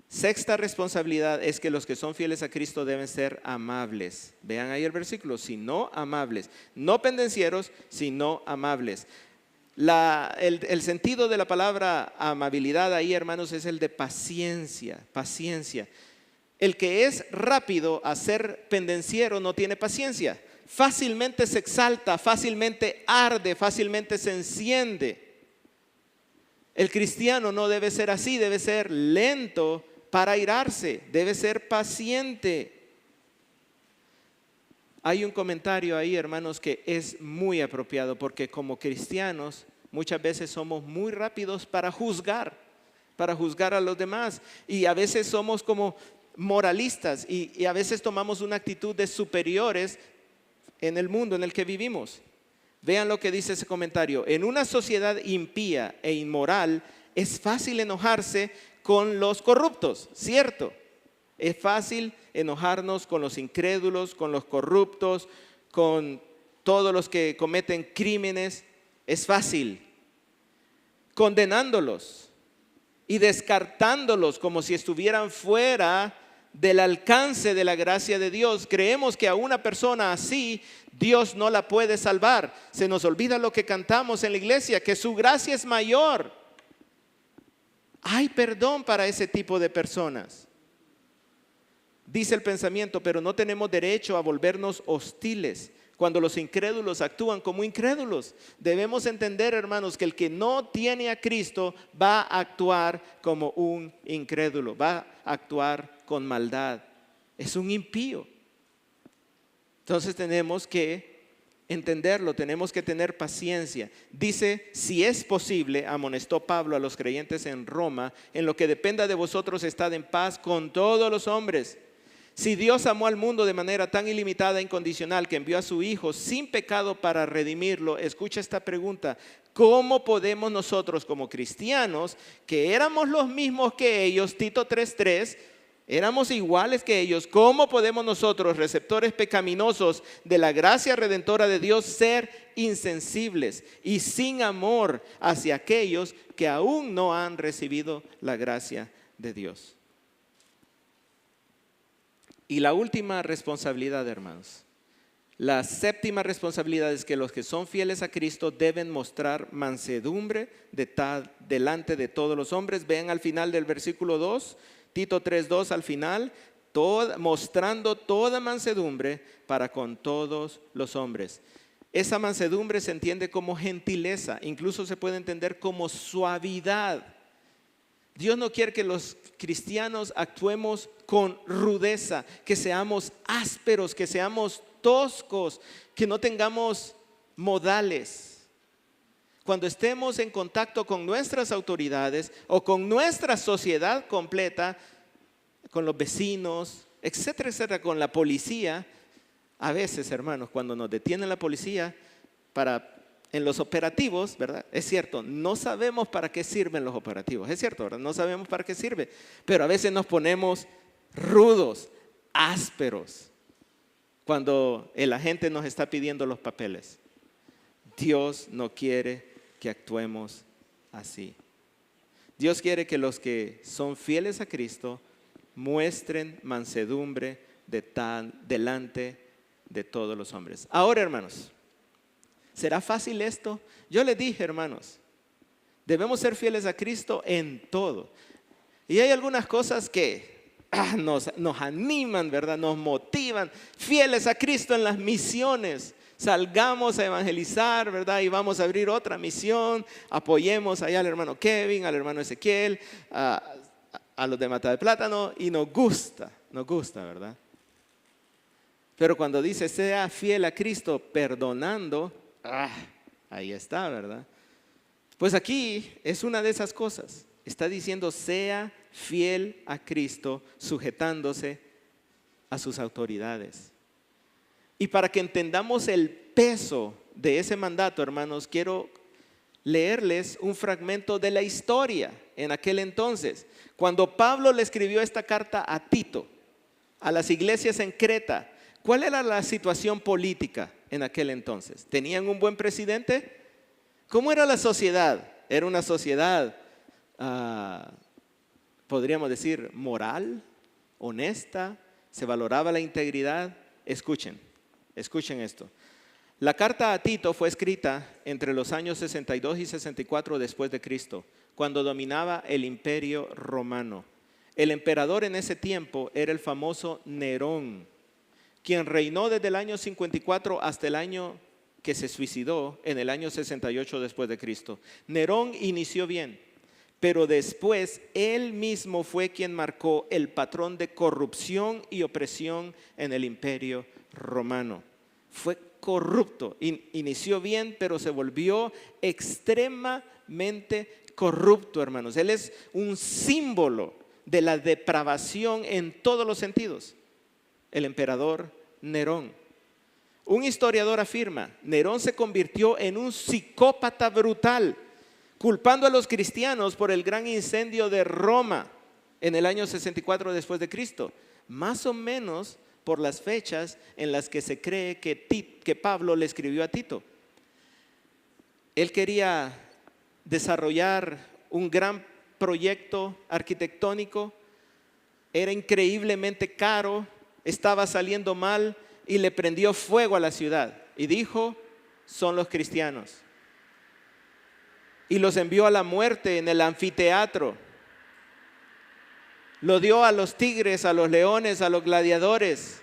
Sexta responsabilidad es que los que son fieles a Cristo deben ser amables. Vean ahí el versículo, sino amables. No pendencieros, sino amables. El sentido de la palabra amabilidad ahí, hermanos, es el de paciencia, paciencia. El que es rápido a ser pendenciero no tiene paciencia. Fácilmente se exalta, fácilmente arde, fácilmente se enciende. El cristiano no debe ser así, debe ser lento para airarse, debe ser paciente. Hay un comentario ahí, hermanos, que es muy apropiado, porque como cristianos muchas veces somos muy rápidos para juzgar a los demás, y a veces somos como moralistas y a veces tomamos una actitud de superiores en el mundo en el que vivimos. Vean lo que dice ese comentario. En una sociedad impía e inmoral es fácil enojarse con los corruptos, ¿cierto? Es fácil enojarnos con los incrédulos, con los corruptos, con todos los que cometen crímenes. Es fácil. Condenándolos y descartándolos como si estuvieran fuera del alcance de la gracia de Dios. Creemos que a una persona así Dios no la puede salvar. Se nos olvida lo que cantamos en la iglesia, que su gracia es mayor. Hay perdón para ese tipo de personas. Dice el pensamiento, pero no tenemos derecho a volvernos hostiles cuando los incrédulos actúan como incrédulos. Debemos entender, hermanos, que el que no tiene a Cristo va a actuar como un incrédulo, va a actuar con maldad. Es un impío. Entonces tenemos que entenderlo, tenemos que tener paciencia. Dice, si es posible, amonestó Pablo a los creyentes en Roma, en lo que dependa de vosotros, estad en paz con todos los hombres. Si Dios amó al mundo de manera tan ilimitada e incondicional que envió a su Hijo sin pecado para redimirlo, escucha esta pregunta: ¿cómo podemos nosotros como cristianos, que éramos los mismos que ellos, Tito 3:3, éramos iguales que ellos, cómo podemos nosotros, receptores pecaminosos de la gracia redentora de Dios, ser insensibles y sin amor hacia aquellos que aún no han recibido la gracia de Dios? Y la última responsabilidad, hermanos, la séptima responsabilidad es que los que son fieles a Cristo deben mostrar mansedumbre delante de todos los hombres. Vean al final del versículo 2, Tito 3:2 al final, mostrando toda mansedumbre para con todos los hombres. Esa mansedumbre se entiende como gentileza, incluso se puede entender como suavidad. Dios no quiere que los cristianos actuemos con rudeza, que seamos ásperos, que seamos toscos, que no tengamos modales. Cuando estemos en contacto con nuestras autoridades o con nuestra sociedad completa, con los vecinos, etcétera, etcétera, con la policía, a veces, hermanos, cuando nos detiene la policía para en los operativos, ¿verdad? Es cierto, no sabemos para qué sirven los operativos, es cierto, ¿verdad? No sabemos para qué sirve, pero a veces nos ponemos rudos, ásperos, cuando el agente nos está pidiendo los papeles. Dios no quiere que actuemos así. Dios quiere que los que son fieles a Cristo muestren mansedumbre delante de todos los hombres. Ahora, hermanos, ¿será fácil esto? Yo les dije, hermanos, debemos ser fieles a Cristo en todo. Y hay algunas cosas que nos animan, ¿verdad? Nos motivan. Fieles a Cristo en las misiones. Salgamos a evangelizar, ¿verdad? Y vamos a abrir otra misión. Apoyemos allá al hermano Kevin, al hermano Ezequiel, a los de Mata de Plátano. Y nos gusta, ¿verdad? Pero cuando dice sea fiel a Cristo perdonando, ahí está, ¿verdad? Pues aquí es una de esas cosas. Está diciendo sea fiel a Cristo sujetándose a sus autoridades. Y para que entendamos el peso de ese mandato, hermanos, quiero leerles un fragmento de la historia en aquel entonces. Cuando Pablo le escribió esta carta a Tito, a las iglesias en Creta, ¿cuál era la situación política en aquel entonces? ¿Tenían un buen presidente? ¿Cómo era la sociedad? Era una sociedad, podríamos decir, moral, honesta, se valoraba la integridad. Escuchen esto. La carta a Tito fue escrita entre los años 62 y 64 después de Cristo, cuando dominaba el imperio romano. El emperador en ese tiempo era el famoso Nerón, quien reinó desde el año 54 hasta el año que se suicidó en el año 68 después de Cristo. Nerón inició bien, pero después él mismo fue quien marcó el patrón de corrupción y opresión en el imperio romano. Fue corrupto, inició bien, pero se volvió extremadamente corrupto, hermanos. Él es un símbolo de la depravación en todos los sentidos. El emperador Nerón. Un historiador afirma, Nerón se convirtió en un psicópata brutal, culpando a los cristianos por el gran incendio de Roma en el año 64 después de Cristo, más o menos por las fechas en las que se cree que Pablo le escribió a Tito. Él quería desarrollar un gran proyecto arquitectónico, era increíblemente caro, estaba saliendo mal y le prendió fuego a la ciudad y dijo, son los cristianos. Y los envió a la muerte en el anfiteatro. Lo dio a los tigres, a los leones, a los gladiadores.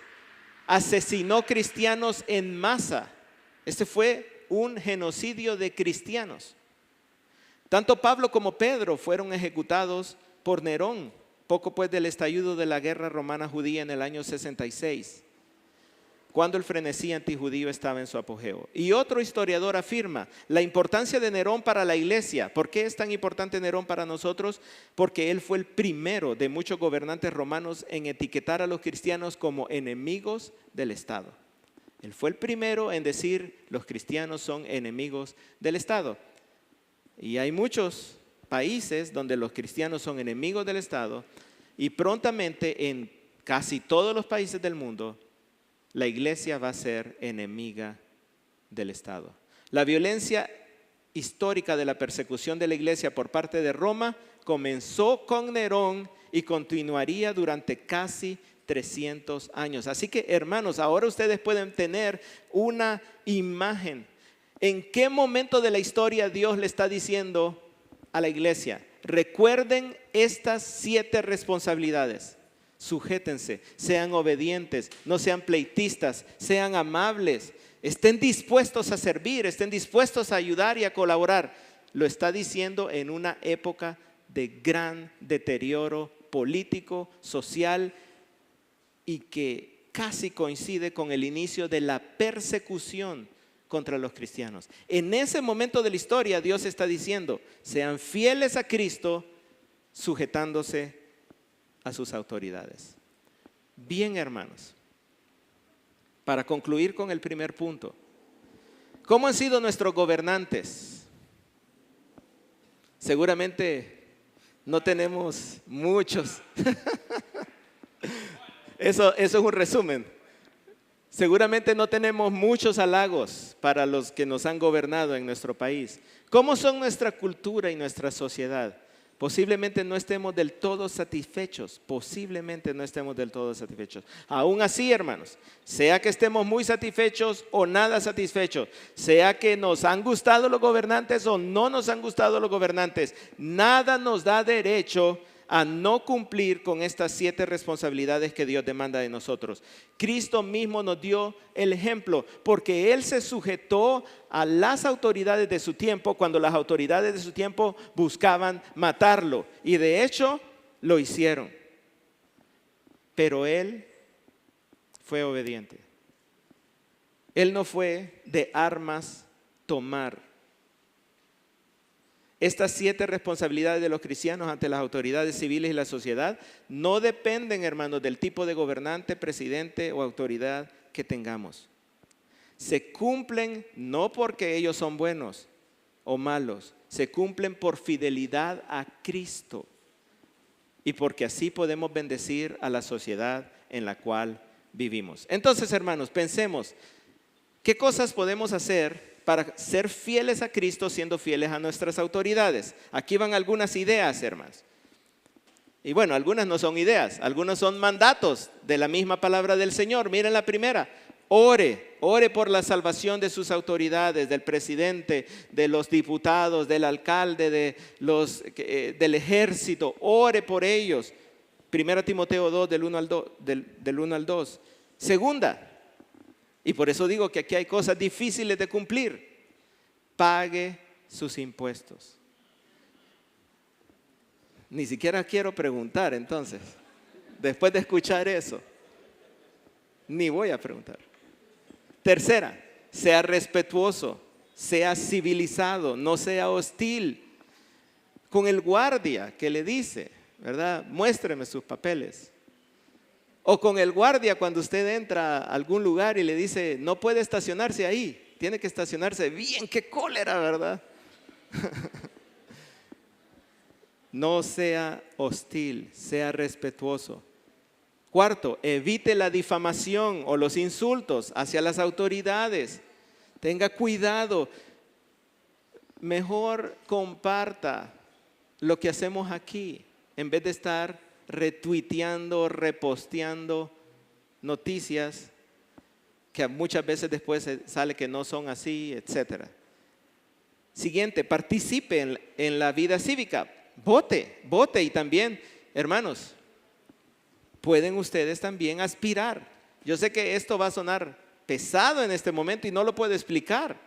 Asesinó cristianos en masa. Este fue un genocidio de cristianos. Tanto Pablo como Pedro fueron ejecutados por Nerón, poco pues del estallido de la guerra romana judía en el año 66. Cuando el frenesí antijudío estaba en su apogeo. Y otro historiador afirma la importancia de Nerón para la iglesia. ¿Por qué es tan importante Nerón para nosotros? Porque él fue el primero de muchos gobernantes romanos en etiquetar a los cristianos como enemigos del Estado. Él fue el primero en decir los cristianos son enemigos del Estado. Y hay muchos países donde los cristianos son enemigos del Estado y prontamente en casi todos los países del mundo la iglesia va a ser enemiga del Estado. La violencia histórica de la persecución de la iglesia por parte de Roma comenzó con Nerón y continuaría durante casi 300 años. Así que, hermanos, ahora ustedes pueden tener una imagen. ¿En qué momento de la historia Dios le está diciendo a la iglesia? Recuerden estas 7 responsabilidades. Sujétense, sean obedientes, no sean pleitistas, sean amables, estén dispuestos a servir, estén dispuestos a ayudar y a colaborar. Lo está diciendo en una época de gran deterioro político, social y que casi coincide con el inicio de la persecución contra los cristianos. En ese momento de la historia Dios está diciendo, sean fieles a Cristo sujetándose a sus autoridades. Bien, hermanos, para concluir con el primer punto, ¿Cómo han sido nuestros gobernantes? Seguramente no tenemos muchos. Eso es un resumen. Seguramente no tenemos muchos halagos para los que nos han gobernado en nuestro país. ¿Cómo son nuestra cultura y nuestra sociedad? Posiblemente no estemos del todo satisfechos, posiblemente no estemos del todo satisfechos. Aún así, hermanos, sea que estemos muy satisfechos o nada satisfechos, sea que nos han gustado los gobernantes o no nos han gustado los gobernantes, nada nos da derecho a no cumplir con estas 7 responsabilidades que Dios demanda de nosotros. Cristo mismo nos dio el ejemplo, porque Él se sujetó a las autoridades de su tiempo cuando las autoridades de su tiempo buscaban matarlo. Y de hecho, lo hicieron. Pero Él fue obediente. Él no fue de armas tomar. Estas 7 responsabilidades de los cristianos ante las autoridades civiles y la sociedad no dependen, hermanos, del tipo de gobernante, presidente o autoridad que tengamos. Se cumplen no porque ellos son buenos o malos, se cumplen por fidelidad a Cristo y porque así podemos bendecir a la sociedad en la cual vivimos. Entonces, hermanos, pensemos, ¿qué cosas podemos hacer para ser fieles a Cristo siendo fieles a nuestras autoridades? Aquí van algunas ideas, hermanos. Y bueno, algunas no son ideas, algunos son mandatos de la misma palabra del Señor. Miren la primera: ore por la salvación de sus autoridades, del presidente, de los diputados, del alcalde, del ejército. Ore por ellos. 1 Timoteo 2, del 1 al 2. Segunda, y por eso digo que aquí hay cosas difíciles de cumplir: pague sus impuestos. Ni siquiera quiero preguntar entonces, después de escuchar eso, ni voy a preguntar. Tercera, sea respetuoso, sea civilizado, no sea hostil con el guardia que le dice, ¿verdad? Muéstreme sus papeles. O con el guardia cuando usted entra a algún lugar y le dice, no puede estacionarse ahí, tiene que estacionarse bien. ¡Qué cólera!, ¿verdad? No sea hostil, sea respetuoso. Cuarto, evite la difamación o los insultos hacia las autoridades. Tenga cuidado. Mejor comparta lo que hacemos aquí en vez de estar retuiteando, reposteando noticias que muchas veces después sale que no son así, etc. Siguiente, participe en la vida cívica. Vote y también, hermanos, pueden ustedes también aspirar. Yo sé que esto va a sonar pesado en este momento y no lo puedo explicar,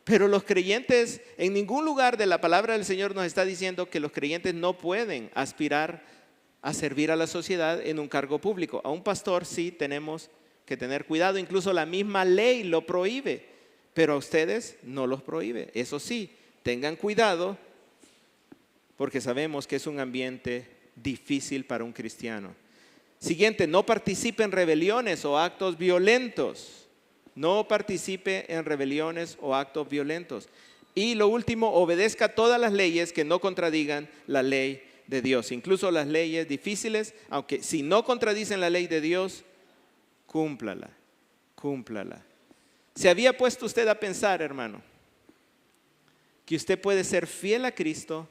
pero los creyentes, en ningún lugar de la palabra del Señor nos está diciendo que los creyentes no pueden aspirar a servir a la sociedad en un cargo público. A un pastor sí tenemos que tener cuidado, incluso la misma ley lo prohíbe, pero a ustedes no los prohíbe. Eso sí, tengan cuidado porque sabemos que es un ambiente difícil para un cristiano. Siguiente, no participe en rebeliones o actos violentos. No participe en rebeliones o actos violentos. Y lo último, obedezca todas las leyes que no contradigan la ley de Dios. Incluso las leyes difíciles, aunque si no contradicen la ley de Dios, cúmplala. ¿Se había puesto usted a pensar, hermano, que usted puede ser fiel a Cristo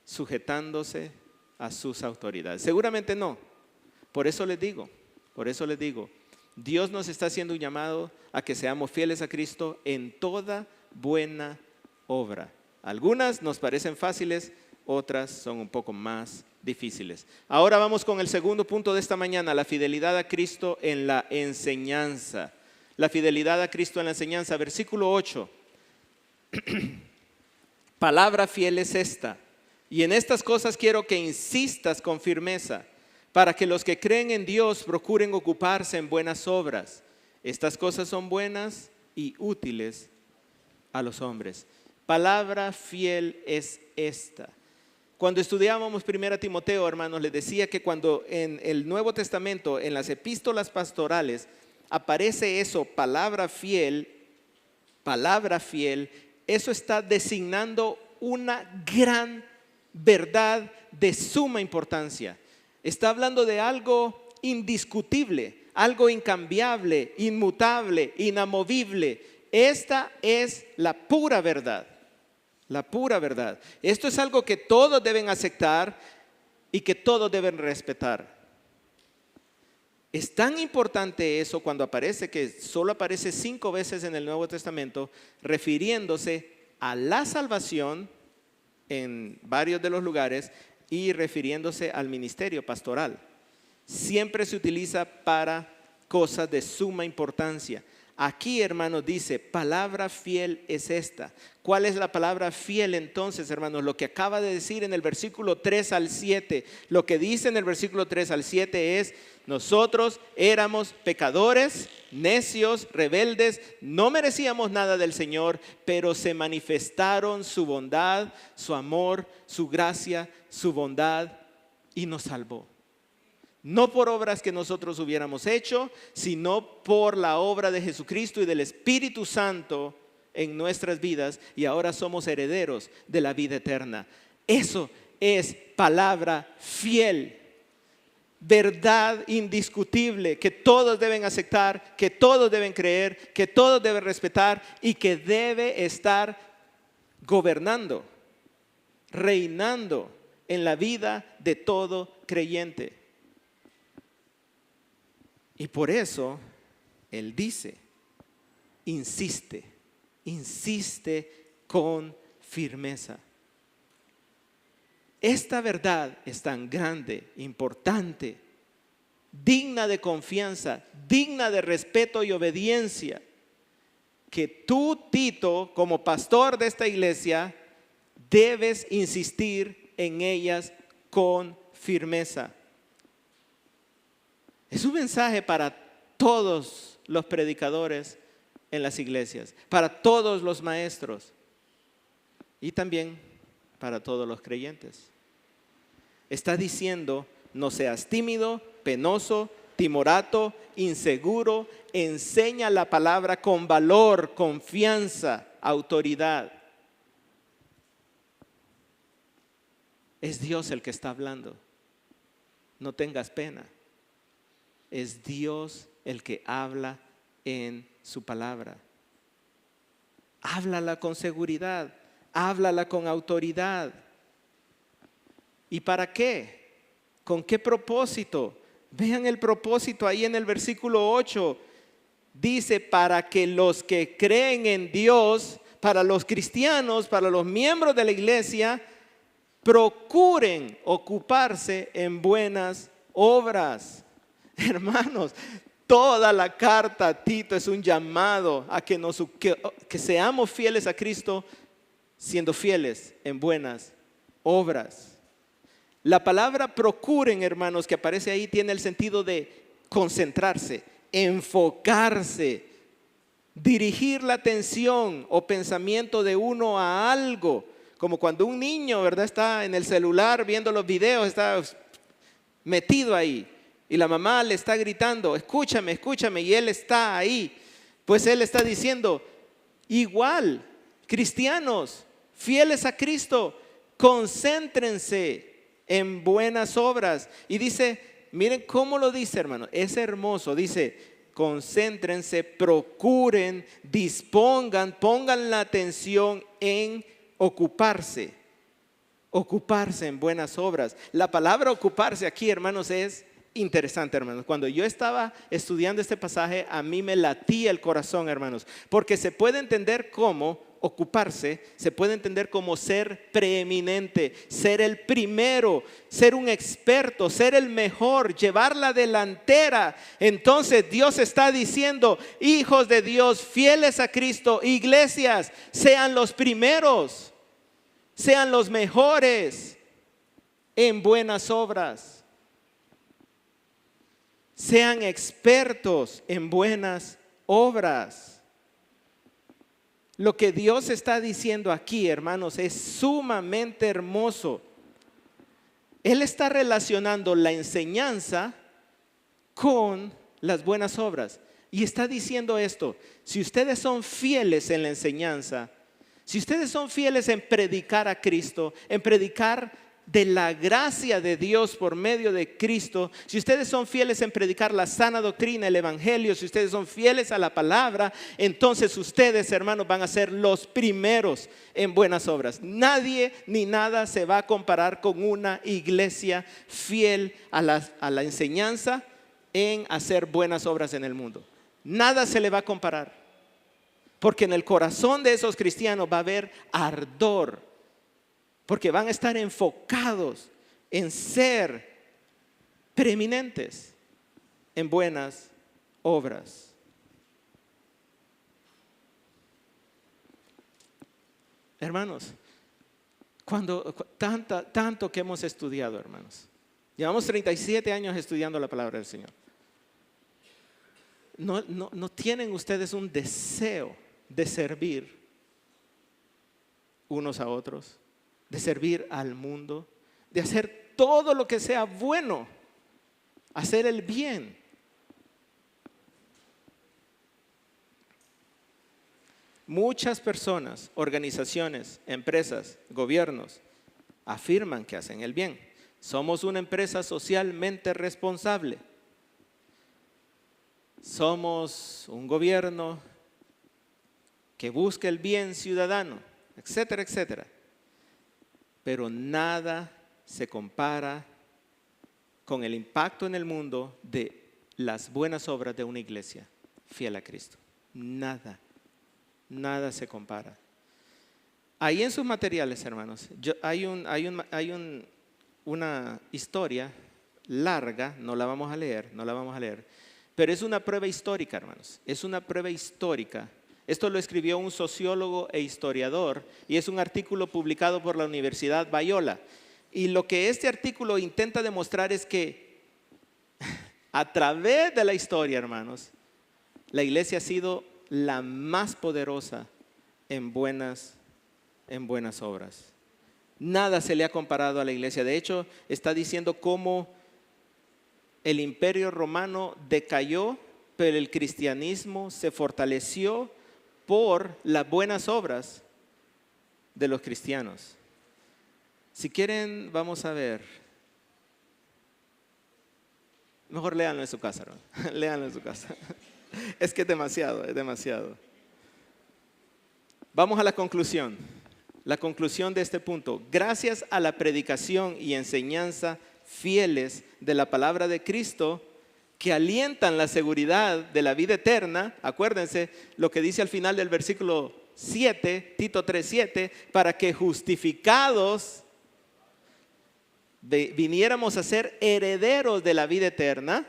sujetándose a sus autoridades? Seguramente no. Por eso les digo, Dios nos está haciendo un llamado a que seamos fieles a Cristo en toda buena obra. Algunas nos parecen fáciles, otras son un poco más difíciles. Ahora vamos con el segundo punto de esta mañana, la fidelidad a Cristo en la enseñanza. La fidelidad a Cristo en la enseñanza, versículo 8. Palabra fiel es esta, y en estas cosas quiero que insistas con firmeza, para que los que creen en Dios procuren ocuparse en buenas obras. Estas cosas son buenas y útiles a los hombres. Palabra fiel es esta. Cuando estudiábamos 1 Timoteo, hermanos, les decía que cuando en el Nuevo Testamento, en las epístolas pastorales, aparece eso, palabra fiel, palabra fiel, eso está designando una gran verdad de suma importancia. Está hablando de algo indiscutible, algo incambiable, inmutable, inamovible. Esta es la pura verdad, la pura verdad. Esto es algo que todos deben aceptar y que todos deben respetar. Es tan importante eso cuando aparece, que solo aparece 5 veces en el Nuevo Testamento, refiriéndose a la salvación en varios de los lugares y refiriéndose al ministerio pastoral. Siempre se utiliza para cosas de suma importancia. Aquí, hermanos, dice, palabra fiel es esta. ¿Cuál es la palabra fiel entonces, hermanos? Lo que acaba de decir en el versículo 3 al 7. Lo que dice en el versículo 3 al 7 es: nosotros éramos pecadores, necios, rebeldes, no merecíamos nada del Señor, pero se manifestaron su bondad, su amor, su gracia, su bondad, y nos salvó. No por obras que nosotros hubiéramos hecho, sino por la obra de Jesucristo y del Espíritu Santo en nuestras vidas, y ahora somos herederos de la vida eterna. Eso es palabra fiel, verdad indiscutible, que todos deben aceptar, que todos deben creer, que todos deben respetar y que debe estar gobernando, reinando en la vida de todo creyente. Y por eso Él dice, insiste con firmeza. Esta verdad es tan grande, importante, digna de confianza, digna de respeto y obediencia, que tú, Tito, como pastor de esta iglesia, debes insistir en ellas con firmeza. Es un mensaje para todos los predicadores en las iglesias, para todos los maestros y también para todos los creyentes. Está diciendo: no seas tímido, penoso, timorato, inseguro. Enseña la palabra con valor, confianza, autoridad. Es Dios el que está hablando. No tengas pena. Es Dios el que habla en su palabra. Háblala con seguridad, háblala con autoridad. ¿Y para qué? ¿Con qué propósito? Vean el propósito ahí en el versículo 8. Dice: para que los que creen en Dios, para los cristianos, para los miembros de la iglesia, procuren ocuparse en buenas obras. Hermanos, toda la carta a Tito es un llamado a que seamos fieles a Cristo, siendo fieles en buenas obras. La palabra procuren, hermanos, que aparece ahí, tiene el sentido de concentrarse, enfocarse, dirigir la atención o pensamiento de uno a algo. Como cuando un niño, ¿verdad?, está en el celular viendo los videos, está metido ahí. Y la mamá le está gritando: escúchame, escúchame, y él está ahí. Pues él está diciendo: igual, cristianos, fieles a Cristo, concéntrense en buenas obras. Y dice, miren cómo lo dice, hermano, es hermoso. Dice: concéntrense, procuren, dispongan, pongan la atención en ocuparse en buenas obras. La palabra ocuparse aquí, hermanos, es interesante, hermanos. Cuando yo estaba estudiando este pasaje, a mí me latía el corazón, hermanos, porque se puede entender como ocuparse, se puede entender como ser preeminente, ser el primero, ser un experto, ser el mejor, llevar la delantera. Entonces Dios está diciendo: hijos de Dios, fieles a Cristo, iglesias, sean los primeros, sean los mejores en buenas obras. Sean expertos en buenas obras. Lo que Dios está diciendo aquí, hermanos, es sumamente hermoso. Él está relacionando la enseñanza con las buenas obras. Y está diciendo esto: si ustedes son fieles en la enseñanza, si ustedes son fieles en predicar a Cristo, en predicar de la gracia de Dios por medio de Cristo, si ustedes son fieles en predicar la sana doctrina, el evangelio, si ustedes son fieles a la palabra, entonces ustedes, hermanos, van a ser los primeros en buenas obras. Nadie ni nada se va a comparar con una iglesia fiel a la enseñanza en hacer buenas obras en el mundo. Nada se le va a comparar, porque en el corazón de esos cristianos va a haber ardor, porque van a estar enfocados en ser preeminentes en buenas obras. Hermanos, tanto que hemos estudiado, hermanos, llevamos 37 años estudiando la palabra del Señor. ¿No tienen ustedes un deseo de servir unos a otros, de servir al mundo, de hacer todo lo que sea bueno, hacer el bien? Muchas personas, organizaciones, empresas, gobiernos afirman que hacen el bien. Somos una empresa socialmente responsable. Somos un gobierno que busca el bien ciudadano, etcétera, etcétera. Pero nada se compara con el impacto en el mundo de las buenas obras de una iglesia fiel a Cristo. Nada se compara. Ahí en sus materiales, hermanos, hay una historia larga, no la vamos a leer, pero es una prueba histórica, hermanos. Es una prueba histórica. Esto lo escribió un sociólogo e historiador y es un artículo publicado por la Universidad Biola. Y lo que este artículo intenta demostrar es que a través de la historia, hermanos, la iglesia ha sido la más poderosa en buenas obras. Nada se le ha comparado a la iglesia. De hecho, está diciendo cómo el imperio romano decayó, pero el cristianismo se fortaleció por las buenas obras de los cristianos. Si quieren, vamos a ver. Mejor léanlo en su casa, hermano. Léanlo en su casa. Es que es demasiado. Vamos a la conclusión. La conclusión de este punto: gracias a la predicación y enseñanza fieles de la palabra de Cristo, que alientan la seguridad de la vida eterna. Acuérdense lo que dice al final del versículo 7, Tito 3:7, para que justificados viniéramos a ser herederos de la vida eterna.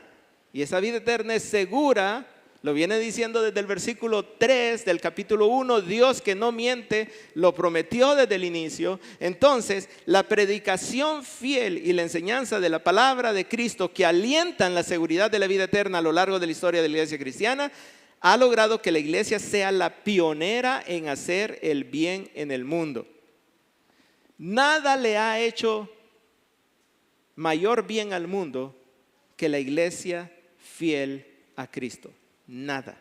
Y esa vida eterna es segura. Lo viene diciendo desde el versículo 3 del capítulo 1, Dios que no miente, lo prometió desde el inicio. Entonces, la predicación fiel y la enseñanza de la palabra de Cristo, que alientan la seguridad de la vida eterna a lo largo de la historia de la iglesia cristiana, ha logrado que la iglesia sea la pionera en hacer el bien en el mundo. Nada le ha hecho mayor bien al mundo que la iglesia fiel a Cristo. Nada.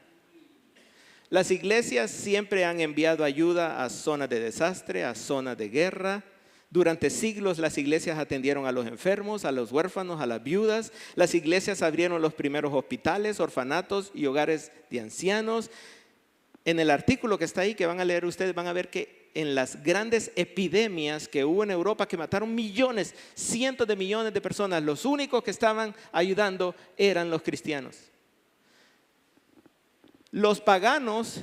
Las iglesias siempre han enviado ayuda a zonas de desastre, a zonas de guerra. Durante siglos las iglesias atendieron a los enfermos, a los huérfanos, a las viudas. Las iglesias abrieron los primeros hospitales, orfanatos y hogares de ancianos. En el artículo que está ahí, que van a leer ustedes, van a ver que en las grandes epidemias que hubo en Europa, que mataron millones, cientos de millones de personas, los únicos que estaban ayudando eran los cristianos. Los paganos,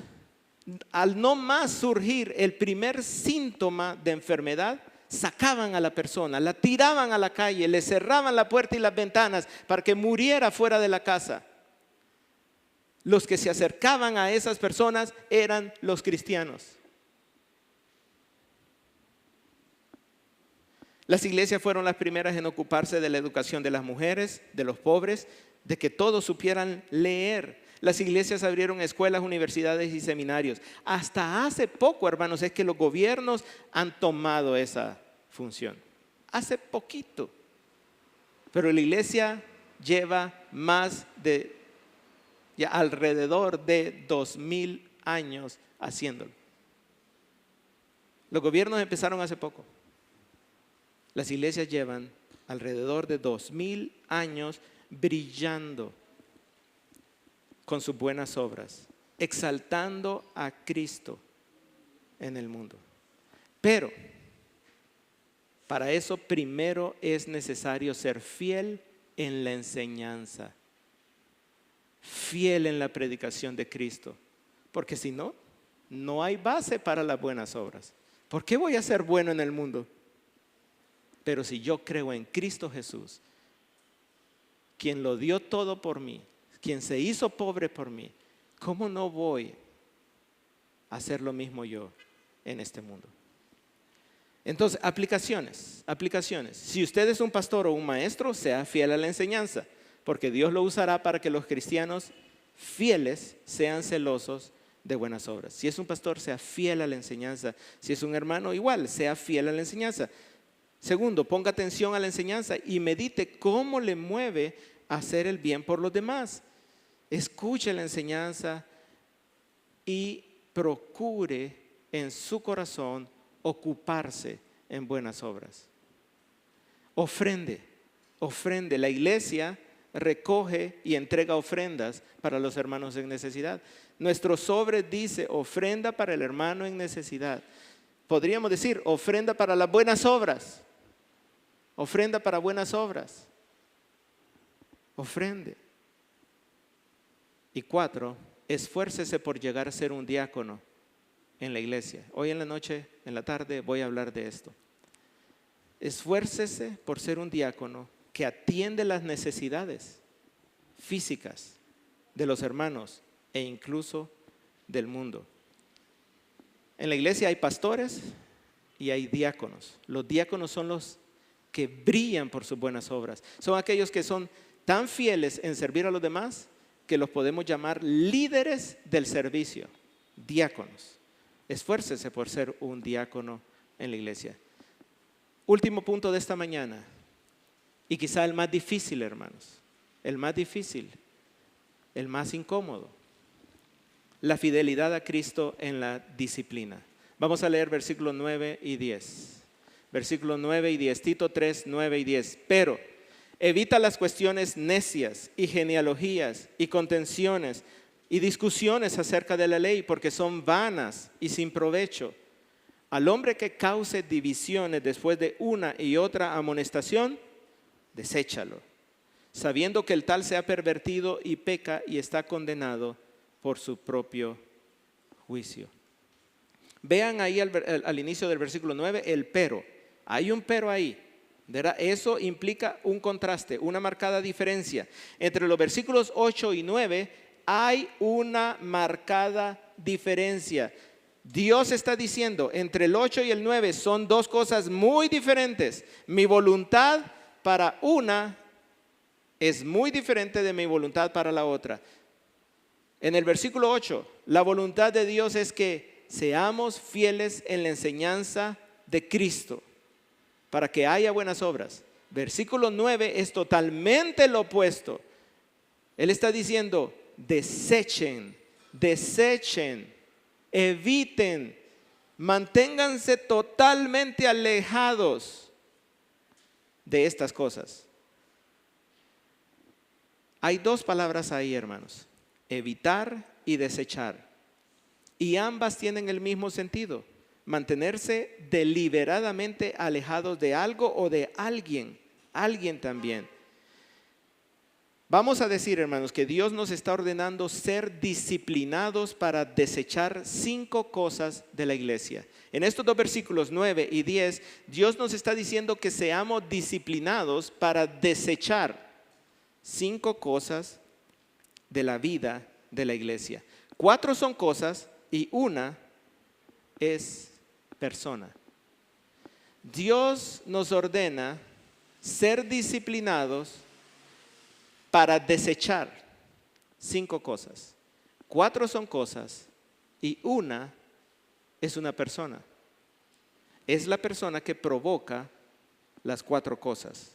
al no más surgir el primer síntoma de enfermedad, sacaban a la persona, la tiraban a la calle, le cerraban la puerta y las ventanas para que muriera fuera de la casa. Los que se acercaban a esas personas eran los cristianos. Las iglesias fueron las primeras en ocuparse de la educación de las mujeres, de los pobres, de que todos supieran leer. Las iglesias abrieron escuelas, universidades y seminarios. Hasta hace poco, hermanos, es que los gobiernos han tomado esa función. Hace poquito. Pero la iglesia lleva más de ya alrededor de 2000 años haciéndolo. Los gobiernos empezaron hace poco. Las iglesias llevan alrededor de 2000 años brillando con sus buenas obras, exaltando a Cristo en el mundo. Pero para eso primero es necesario ser fiel en la enseñanza, fiel en la predicación de Cristo, porque si no, no hay base para las buenas obras. ¿Por qué voy a ser bueno en el mundo? Pero si yo creo en Cristo Jesús, quien lo dio todo por mí, quien se hizo pobre por mí, ¿cómo no voy a hacer lo mismo yo en este mundo? Entonces, aplicaciones. Si usted es un pastor o un maestro, sea fiel a la enseñanza, porque Dios lo usará para que los cristianos fieles sean celosos de buenas obras. Si es un pastor, sea fiel a la enseñanza. Si es un hermano, igual, sea fiel a la enseñanza. Segundo, ponga atención a la enseñanza y medite cómo le mueve a hacer el bien por los demás. Escuche la enseñanza y procure en su corazón ocuparse en buenas obras. Ofrende. La iglesia recoge y entrega ofrendas para los hermanos en necesidad. Nuestro sobre dice ofrenda para el hermano en necesidad. Podríamos decir ofrenda para las buenas obras. Ofrenda para buenas obras. Ofrende. Y 4, esfuércese por llegar a ser un diácono en la iglesia. Hoy en la noche, en la tarde, voy a hablar de esto. Esfuércese por ser un diácono que atiende las necesidades físicas de los hermanos e incluso del mundo. En la iglesia hay pastores y hay diáconos. Los diáconos son los que brillan por sus buenas obras. Son aquellos que son tan fieles en servir a los demás que los podemos llamar líderes del servicio, diáconos. Esfuércese por ser un diácono en la iglesia. Último punto de esta mañana, y quizá el más difícil, hermanos, el más difícil, el más incómodo, la fidelidad a Cristo en la disciplina. Vamos a leer versículos 9 y 10. Versículos 9 y 10, Tito 3, 9 y 10. Pero evita las cuestiones necias y genealogías y contenciones y discusiones acerca de la ley, porque son vanas y sin provecho. Al hombre que cause divisiones después de una y otra amonestación, deséchalo, sabiendo que el tal se ha pervertido y peca y está condenado por su propio juicio. Vean ahí al inicio del versículo 9 el pero. Hay un pero ahí, ¿verdad? Eso implica un contraste, una marcada diferencia. Entre los versículos 8 y 9 hay una marcada diferencia. Dios está diciendo, entre el 8 y el 9 son dos cosas muy diferentes. Mi voluntad para una es muy diferente de mi voluntad para la otra. En el versículo 8, la voluntad de Dios es que seamos fieles en la enseñanza de Cristo, para que haya buenas obras. Versículo 9 es totalmente lo opuesto. Él está diciendo, desechen, eviten, manténganse totalmente alejados de estas cosas. Hay dos palabras ahí, hermanos, evitar y desechar. Y ambas tienen el mismo sentido. Mantenerse deliberadamente alejados de algo o de alguien también. Vamos a decir, hermanos, que Dios nos está ordenando ser disciplinados para desechar 5 cosas de la iglesia. En estos dos versículos 9 y 10, Dios nos está diciendo que seamos disciplinados para desechar 5 cosas de la vida de la iglesia. 4 son cosas y una es persona. Dios nos ordena ser disciplinados para desechar 5 cosas. 4 son cosas y una es una persona. Es la persona que provoca las 4 cosas.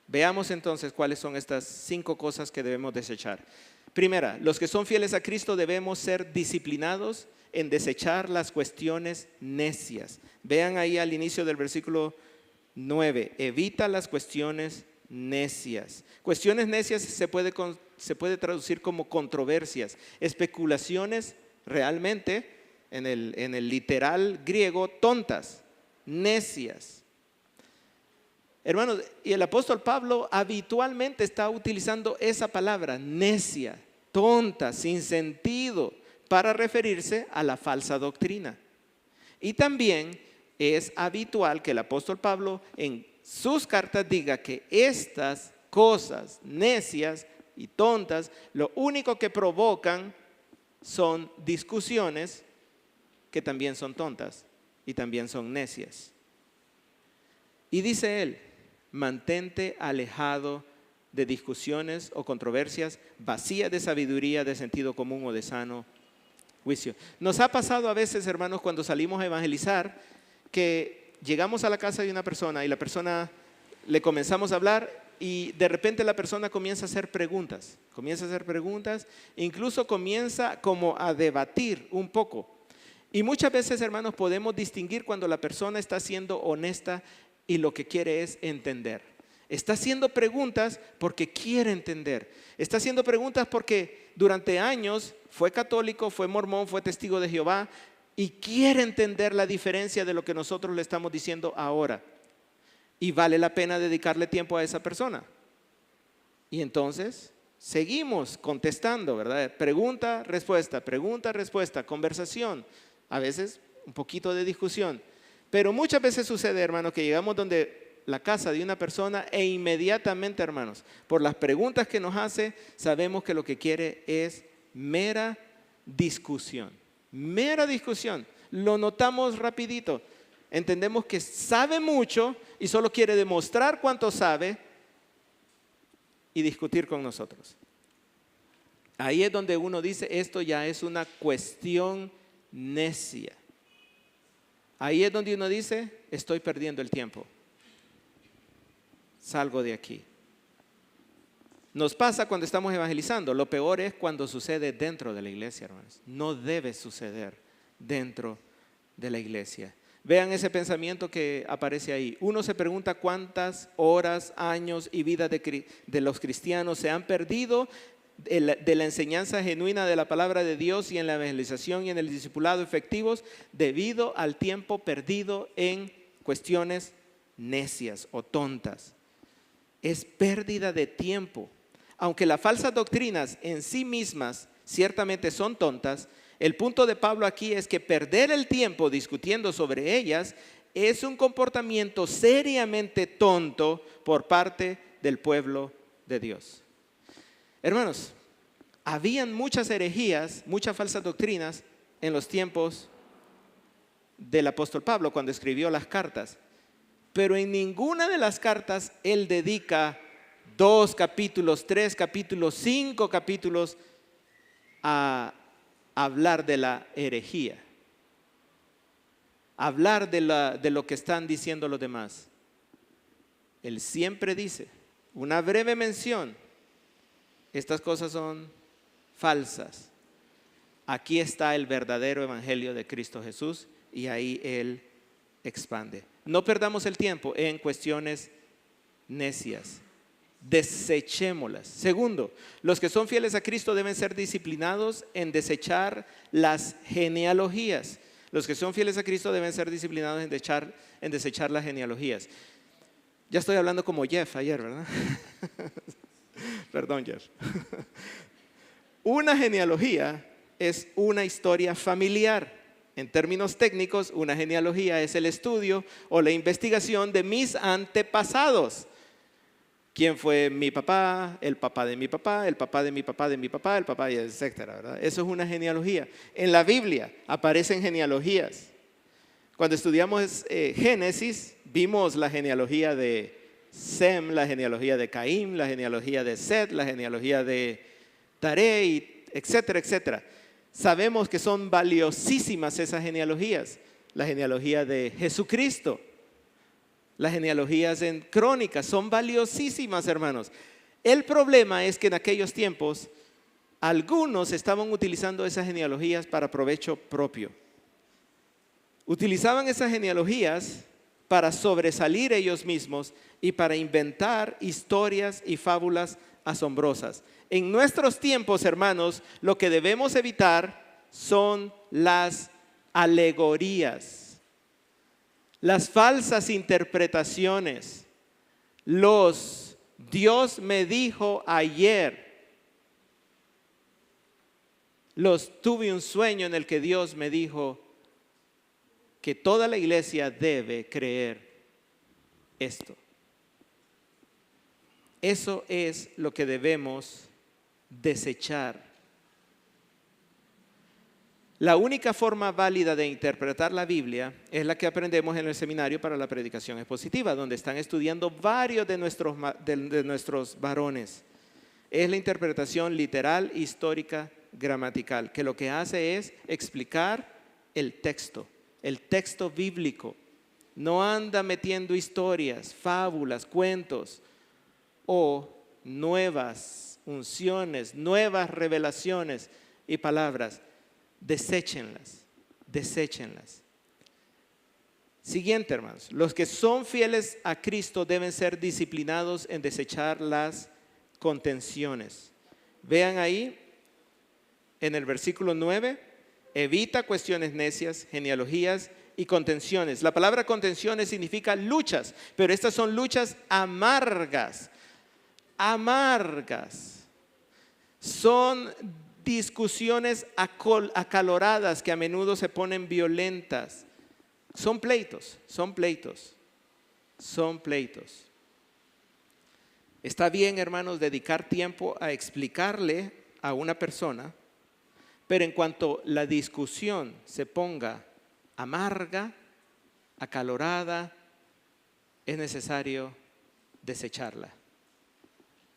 Veamos entonces cuáles son estas 5 cosas que debemos desechar. Primera, los que son fieles a Cristo debemos ser disciplinados en desechar las cuestiones necias. Vean ahí al inicio del versículo 9, evita las cuestiones necias. Cuestiones necias se puede traducir como controversias, especulaciones realmente, en el literal griego, tontas, necias. Hermanos, y el apóstol Pablo habitualmente está utilizando esa palabra, necia, tonta, sin sentido, para referirse a la falsa doctrina. Y también es habitual que el apóstol Pablo en sus cartas diga que estas cosas necias y tontas, lo único que provocan son discusiones que también son tontas y también son necias. Y dice él, mantente alejado de discusiones o controversias vacías de sabiduría, de sentido común o de sano juicio. Nos ha pasado a veces, hermanos, cuando salimos a evangelizar, que llegamos a la casa de una persona y la persona le comenzamos a hablar y de repente la persona comienza a hacer preguntas, incluso comienza como a debatir un poco. Y muchas veces, hermanos, podemos distinguir cuando la persona está siendo honesta y lo que quiere es entender. Está haciendo preguntas porque quiere entender. Está haciendo preguntas porque durante años fue católico, fue mormón, fue testigo de Jehová y quiere entender la diferencia de lo que nosotros le estamos diciendo ahora. Y vale la pena dedicarle tiempo a esa persona. Y entonces seguimos contestando, ¿verdad? Pregunta, respuesta, conversación. A veces un poquito de discusión. Pero muchas veces sucede, hermanos, que llegamos donde la casa de una persona e inmediatamente, hermanos, por las preguntas que nos hace, sabemos que lo que quiere es mera discusión. Mera discusión. Lo notamos rapidito. Entendemos que sabe mucho y solo quiere demostrar cuánto sabe y discutir con nosotros. Ahí es donde uno dice, esto ya es una cuestión necia. Ahí es donde uno dice, estoy perdiendo el tiempo. Salgo de aquí. Nos pasa cuando estamos evangelizando. Lo peor es cuando sucede dentro de la iglesia, hermanos. No debe suceder dentro de la iglesia. Vean ese pensamiento que aparece ahí. Uno se pregunta cuántas horas, años y vidas de los cristianos se han perdido de la enseñanza genuina de la palabra de Dios y en la evangelización y en el discipulado efectivos debido al tiempo perdido en cuestiones necias o tontas. Es pérdida de tiempo. Aunque las falsas doctrinas en sí mismas ciertamente son tontas, el punto de Pablo aquí es que perder el tiempo discutiendo sobre ellas es un comportamiento seriamente tonto por parte del pueblo de Dios. Hermanos, habían muchas herejías, muchas falsas doctrinas en los tiempos del apóstol Pablo cuando escribió las cartas, pero en ninguna de las cartas él dedica 2 capítulos, 3 capítulos, 5 capítulos a hablar de la herejía, hablar de lo que están diciendo los demás. Él siempre dice, una breve mención, estas cosas son falsas. Aquí está el verdadero evangelio de Cristo Jesús y ahí Él expande. No perdamos el tiempo en cuestiones necias. Desechémoslas. Segundo, los que son fieles a Cristo deben ser disciplinados en desechar las genealogías. Los que son fieles a Cristo deben ser disciplinados en desechar las genealogías. Ya estoy hablando como Jeff ayer, ¿verdad? Perdón, Jeff. Una genealogía es una historia familiar. En términos técnicos, una genealogía es el estudio o la investigación de mis antepasados. ¿Quién fue mi papá, el papá de mi papá, el papá de mi papá de mi papá, el papá, etcétera, ¿verdad? Eso es una genealogía. En la Biblia aparecen genealogías. Cuando estudiamos Génesis, vimos la genealogía de Sem, la genealogía de Caín, la genealogía de Set, la genealogía de Taré, etcétera, etcétera. Sabemos que son valiosísimas esas genealogías. La genealogía de Jesucristo, las genealogías en Crónicas son valiosísimas, hermanos. El problema es que en aquellos tiempos algunos estaban utilizando esas genealogías para provecho propio. Utilizaban esas genealogías para sobresalir ellos mismos y para inventar historias y fábulas asombrosas. En nuestros tiempos, hermanos, lo que debemos evitar son las alegorías, las falsas interpretaciones, los Dios me dijo ayer, los tuve un sueño en el que Dios me dijo que toda la iglesia debe creer esto. Eso es lo que debemos desechar. La única forma válida de interpretar la Biblia es la que aprendemos en el seminario para la predicación expositiva, donde están estudiando varios de nuestros varones. Es la interpretación literal, histórica, gramatical, que lo que hace es explicar el texto bíblico. No anda metiendo historias, fábulas, cuentos o nuevas unciones, nuevas revelaciones y palabras. Deséchenlas. Siguiente, hermanos. Los que son fieles a Cristo deben ser disciplinados en desechar las contenciones. Vean ahí en el versículo 9, evita cuestiones necias, genealogías y contenciones. La palabra contenciones significa luchas, pero estas son luchas amargas. Son discusiones acaloradas que a menudo se ponen violentas. Son pleitos. Está bien, hermanos, dedicar tiempo a explicarle a una persona, pero en cuanto la discusión se ponga amarga, acalorada, es necesario desecharla.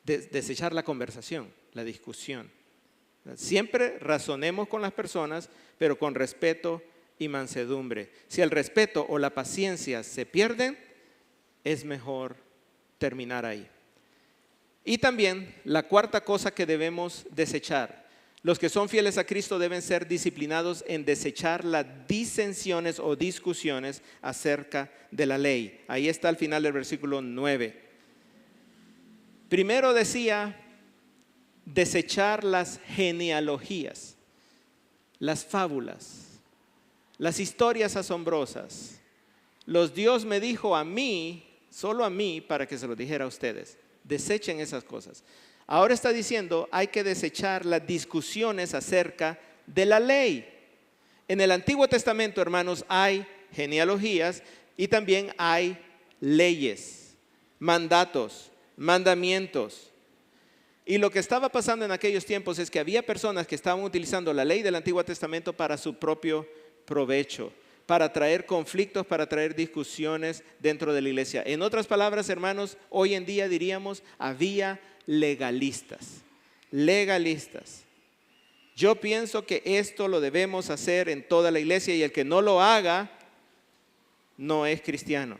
Desechar la conversación, la discusión. Siempre razonemos con las personas, pero con respeto y mansedumbre. Si el respeto o la paciencia se pierden, es mejor terminar ahí. Y también la cuarta cosa que debemos desechar. Los que son fieles a Cristo deben ser disciplinados en desechar las disensiones o discusiones acerca de la ley. Ahí está al final del versículo 9. Primero decía desechar las genealogías, las fábulas, las historias asombrosas. Los Dios me dijo a mí, solo a mí, para que se lo dijera a ustedes. Desechen esas cosas. Ahora está diciendo, hay que desechar las discusiones acerca de la ley. En el Antiguo Testamento, hermanos, hay genealogías y también hay leyes, mandatos, mandamientos. Y lo que estaba pasando en aquellos tiempos es que había personas que estaban utilizando la ley del Antiguo Testamento para su propio provecho, para traer conflictos, para traer discusiones dentro de la iglesia. En otras palabras, hermanos, hoy en día diríamos, había legalistas. Yo pienso que esto lo debemos hacer en toda la iglesia y el que no lo haga no es cristiano.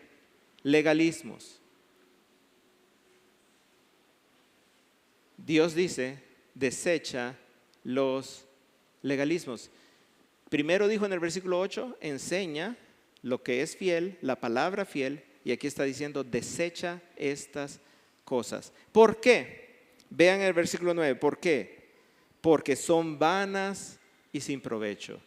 Legalismos. Dios dice, desecha los legalismos. Primero dijo en el versículo 8, enseña lo que es fiel, la palabra fiel, y aquí está diciendo, desecha estas cosas. ¿Por qué? Vean el versículo 9, ¿por qué? Porque son vanas y sin provecho.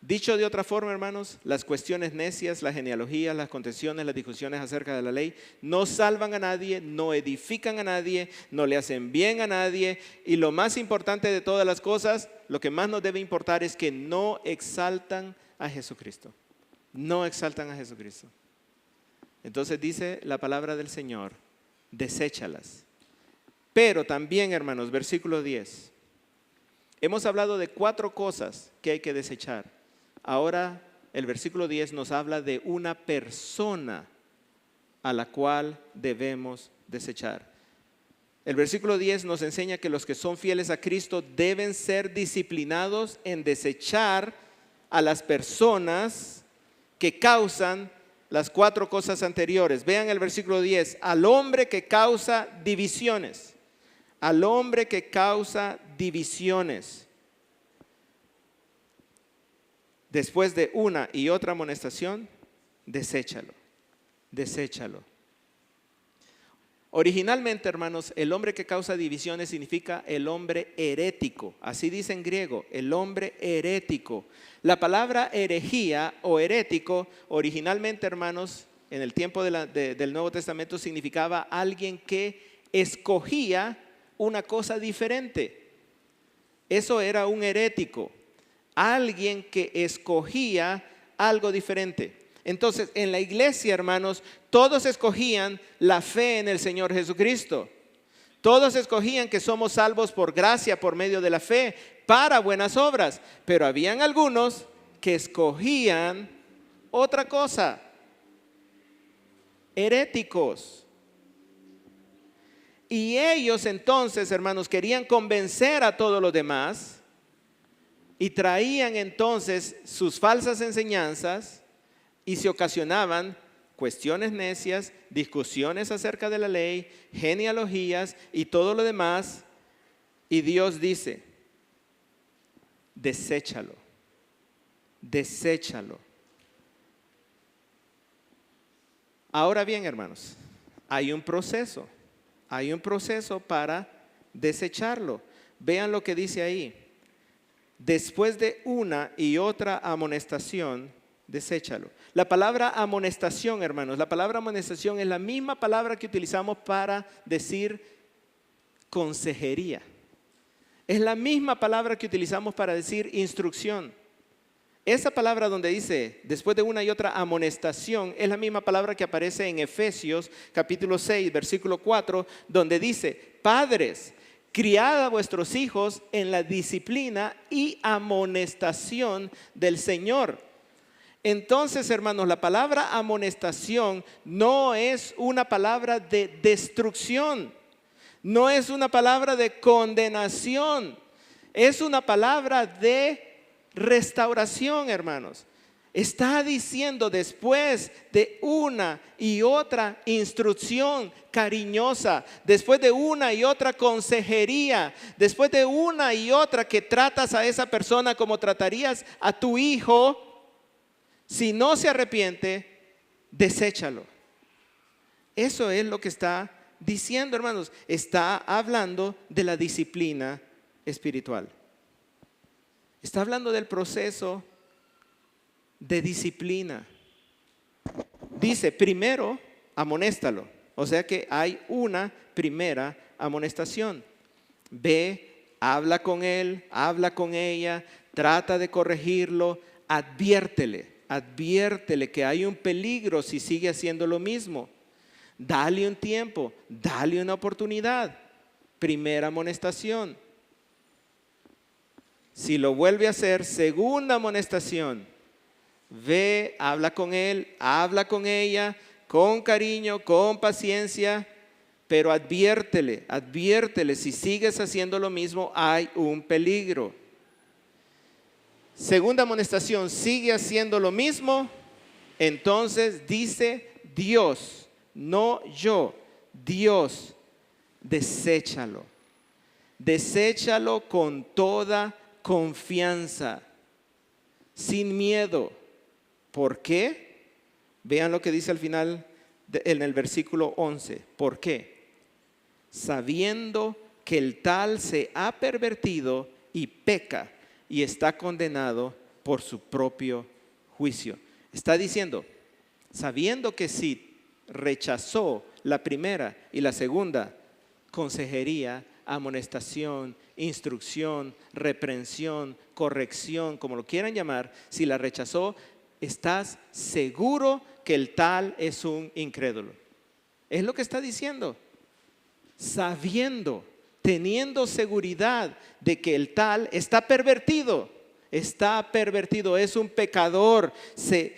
Dicho de otra forma, hermanos, las cuestiones necias, las genealogías, las contenciones, las discusiones acerca de la ley no salvan a nadie, no edifican a nadie, no le hacen bien a nadie y lo más importante de todas las cosas, lo que más nos debe importar es que no exaltan a Jesucristo. No exaltan a Jesucristo. Entonces dice la palabra del Señor, deséchalas. Pero también, hermanos, versículo 10, hemos hablado de 4 cosas que hay que desechar. Ahora el versículo 10 nos habla de una persona a la cual debemos desechar. El versículo 10 nos enseña que los que son fieles a Cristo deben ser disciplinados en desechar a las personas que causan las 4 cosas anteriores. Vean el versículo 10, al hombre que causa divisiones. Al hombre que causa divisiones. Después de una y otra amonestación, deséchalo, deséchalo. Originalmente, hermanos, el hombre que causa divisiones significa el hombre herético. Así dice en griego, el hombre herético. La palabra herejía o herético, originalmente, hermanos, en el tiempo del Nuevo Testamento significaba alguien que escogía una cosa diferente. Eso era un herético. Alguien que escogía algo diferente. Entonces, en la iglesia, hermanos, todos escogían la fe en el Señor Jesucristo. Todos escogían que somos salvos por gracia, por medio de la fe, para buenas obras. Pero habían algunos que escogían otra cosa. Heréticos. Y ellos entonces, hermanos, querían convencer a todos los demás. Y traían entonces sus falsas enseñanzas y se ocasionaban cuestiones necias, discusiones acerca de la ley, genealogías y todo lo demás. Y Dios dice, deséchalo, deséchalo. Ahora bien, hermanos, hay un proceso para desecharlo. Vean lo que dice ahí. Después de una y otra amonestación, deséchalo. La palabra amonestación, hermanos, la palabra amonestación es la misma palabra que utilizamos para decir consejería. Es la misma palabra que utilizamos para decir instrucción. Esa palabra donde dice, después de una y otra amonestación, es la misma palabra que aparece en Efesios capítulo 6, versículo 4, donde dice, padres, criad a vuestros hijos en la disciplina y amonestación del Señor. Entonces, hermanos, la palabra amonestación no es una palabra de destrucción, no es una palabra de condenación, es una palabra de restauración, hermanos. Está diciendo después de una y otra instrucción cariñosa, después de una y otra consejería, después de una y otra que tratas a esa persona como tratarías a tu hijo, si no se arrepiente, deséchalo. Eso es lo que está diciendo, hermanos. Está hablando de la disciplina espiritual. Está hablando del proceso de disciplina. Dice, primero, amonéstalo. O sea que hay una primera amonestación. Ve, habla con él, habla con ella, trata de corregirlo, adviértele que hay un peligro si sigue haciendo lo mismo. Dale un tiempo, dale una oportunidad. Primera amonestación. Si lo vuelve a hacer, segunda amonestación. Ve, habla con él, habla con ella, con cariño, con paciencia, pero adviértele, si sigues haciendo lo mismo, hay un peligro. Segunda amonestación, sigue haciendo lo mismo, entonces dice Dios, no yo, Dios, deséchalo. Deséchalo con toda confianza, sin miedo. ¿Por qué? Vean lo que dice al final en el versículo 11. ¿Por qué? Sabiendo que el tal se ha pervertido y peca y está condenado por su propio juicio. Está diciendo, sabiendo que si rechazó la primera y la segunda consejería, amonestación, instrucción, reprensión, corrección, como lo quieran llamar, si la rechazó, estás seguro que el tal es un incrédulo. Es lo que está diciendo. Sabiendo, teniendo seguridad de que el tal está pervertido, es un pecador, se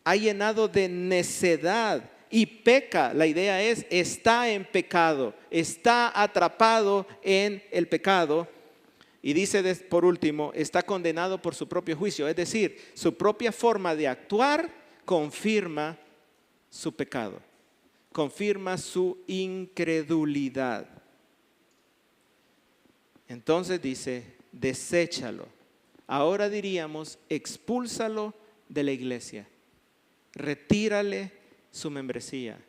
ha llenado de necedad y peca. La idea es, está en pecado, está atrapado en el pecado. Y dice por último, está condenado por su propio juicio, es decir, su propia forma de actuar confirma su pecado, confirma su incredulidad. Entonces dice, deséchalo. Ahora diríamos, expúlsalo de la iglesia. Retírale su membresía.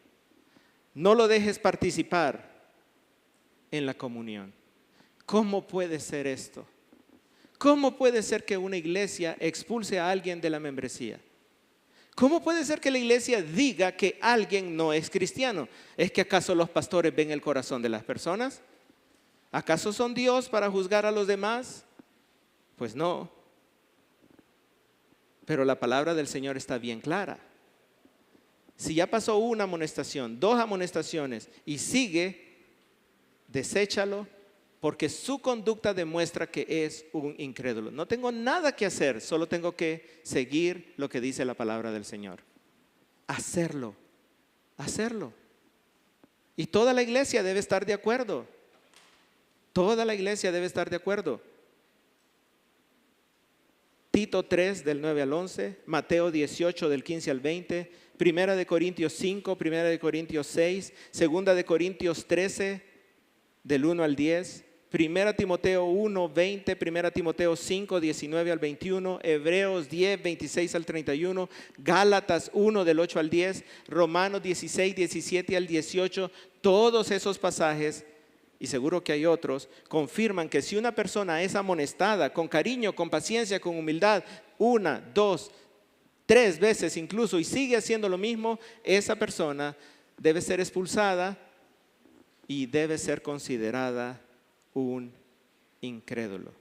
No lo dejes participar en la comunión. ¿Cómo puede ser esto? ¿Cómo puede ser que una iglesia expulse a alguien de la membresía? ¿Cómo puede ser que la iglesia diga que alguien no es cristiano? ¿Es que acaso los pastores ven el corazón de las personas? ¿Acaso son Dios para juzgar a los demás? Pues no. Pero la palabra del Señor está bien clara. Si ya pasó una amonestación, 2 amonestaciones y sigue, deséchalo, porque su conducta demuestra que es un incrédulo. No tengo nada que hacer, solo tengo que seguir lo que dice la palabra del Señor. Hacerlo. Y toda la iglesia debe estar de acuerdo. Toda la iglesia debe estar de acuerdo. Tito 3 del 9 al 11, Mateo 18 del 15 al 20, Primera de Corintios 5, Primera de Corintios 6, Segunda de Corintios 13 del 1 al 10, Primera Timoteo 1, 20, Primera Timoteo 5, 19 al 21, Hebreos 10, 26 al 31, Gálatas 1 del 8 al 10, Romanos 16, 17 al 18, todos esos pasajes, y seguro que hay otros, confirman que si una persona es amonestada con cariño, con paciencia, con humildad, 1, 2, 3 veces incluso, y sigue haciendo lo mismo, esa persona debe ser expulsada y debe ser considerada un incrédulo.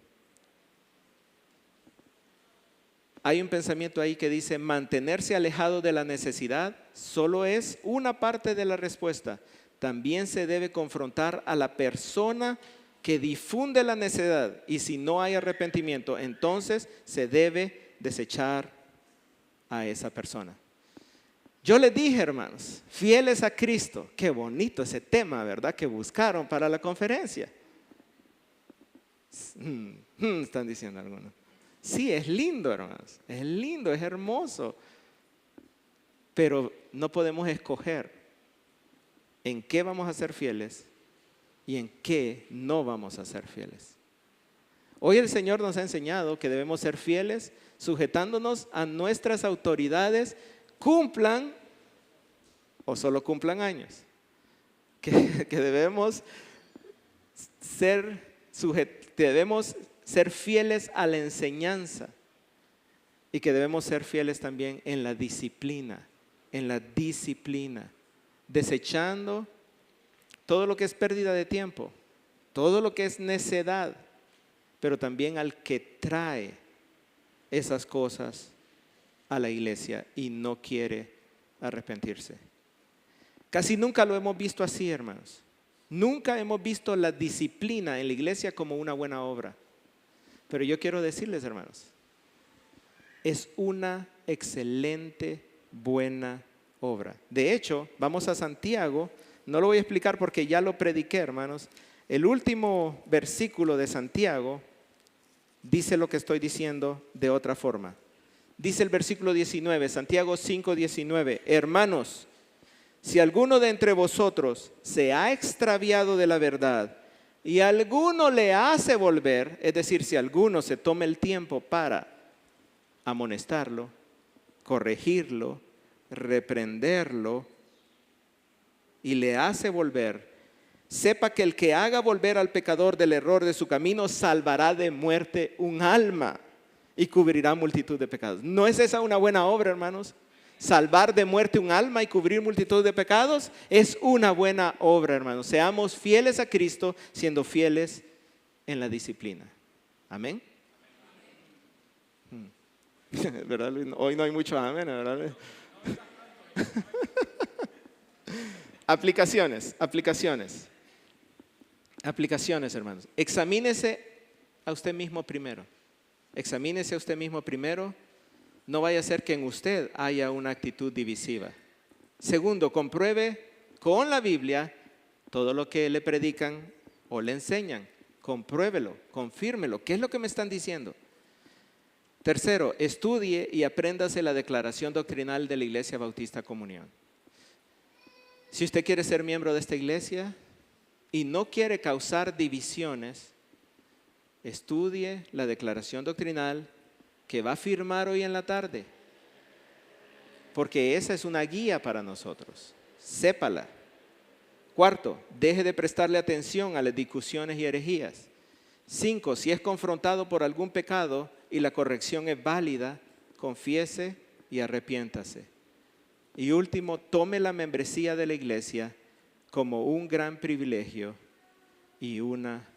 Hay un pensamiento ahí que dice, mantenerse alejado de la necesidad solo es una parte de la respuesta. También se debe confrontar a la persona que difunde la necedad, y si no hay arrepentimiento, entonces se debe desechar a esa persona. Yo les dije, hermanos, fieles a Cristo. Qué bonito ese tema, ¿verdad? Que buscaron para la conferencia. Están diciendo algunos. Sí, es lindo, hermanos. Es lindo, es hermoso. Pero no podemos escoger en qué vamos a ser fieles y en qué no vamos a ser fieles. Hoy el Señor nos ha enseñado que debemos ser fieles sujetándonos a nuestras autoridades, cumplan o solo cumplan años. Que debemos ser fieles a la enseñanza y que debemos ser fieles también en la disciplina, desechando todo lo que es pérdida de tiempo, todo lo que es necedad, pero también al que trae esas cosas a la iglesia y no quiere arrepentirse. Casi nunca lo hemos visto así, hermanos. Nunca hemos visto la disciplina en la iglesia como una buena obra. Pero yo quiero decirles, hermanos, es una excelente, buena obra. De hecho, vamos a Santiago, no lo voy a explicar porque ya lo prediqué, hermanos. El último versículo de Santiago dice lo que estoy diciendo de otra forma. Dice el versículo 19, Santiago 5, 19, hermanos, si alguno de entre vosotros se ha extraviado de la verdad y alguno le hace volver, es decir, si alguno se toma el tiempo para amonestarlo, corregirlo, reprenderlo y le hace volver, sepa que el que haga volver al pecador del error de su camino salvará de muerte un alma y cubrirá multitud de pecados. ¿No es esa una buena obra, hermanos? Salvar de muerte un alma y cubrir multitud de pecados es una buena obra, hermanos. Seamos fieles a Cristo siendo fieles en la disciplina. Amén. ¿Verdad, Luis? Hoy no hay mucho amén, ¿verdad? Aplicaciones, hermanos. Examínese a usted mismo primero. Examínese a usted mismo primero. No vaya a ser que en usted haya una actitud divisiva. Segundo, compruebe con la Biblia todo lo que le predican o le enseñan. Compruébelo, confírmelo. ¿Qué es lo que me están diciendo? Tercero, estudie y apréndase la declaración doctrinal de la Iglesia Bautista Comunión. Si usted quiere ser miembro de esta iglesia y no quiere causar divisiones, estudie la declaración doctrinal que va a firmar hoy en la tarde, porque esa es una guía para nosotros. Sépala. Cuarto, deje de prestarle atención a las discusiones y herejías. 5, si es confrontado por algún pecado y la corrección es válida, confiese y arrepiéntase. Y último, tome la membresía de la iglesia como un gran privilegio y una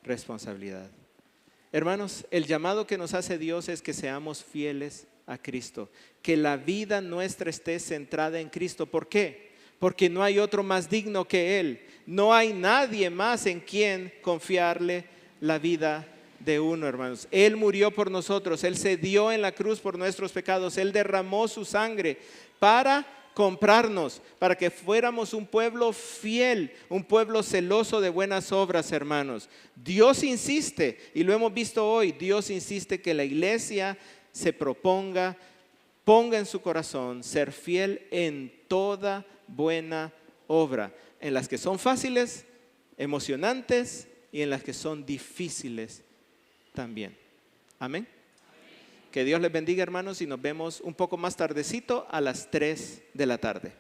responsabilidad. Hermanos, el llamado que nos hace Dios es que seamos fieles a Cristo, que la vida nuestra esté centrada en Cristo. ¿Por qué? Porque no hay otro más digno que Él. No hay nadie más en quien confiarle la vida de uno, hermanos. Él murió por nosotros, Él se dio en la cruz por nuestros pecados, Él derramó su sangre para comprarnos, para que fuéramos un pueblo fiel, un pueblo celoso de buenas obras, hermanos. Dios insiste, y lo hemos visto hoy, Dios insiste que la iglesia se ponga en su corazón ser fiel en toda buena obra, en las que son fáciles, emocionantes y en las que son difíciles también. Amén. Que Dios les bendiga, hermanos, y nos vemos un poco más tardecito a las 3 de la tarde.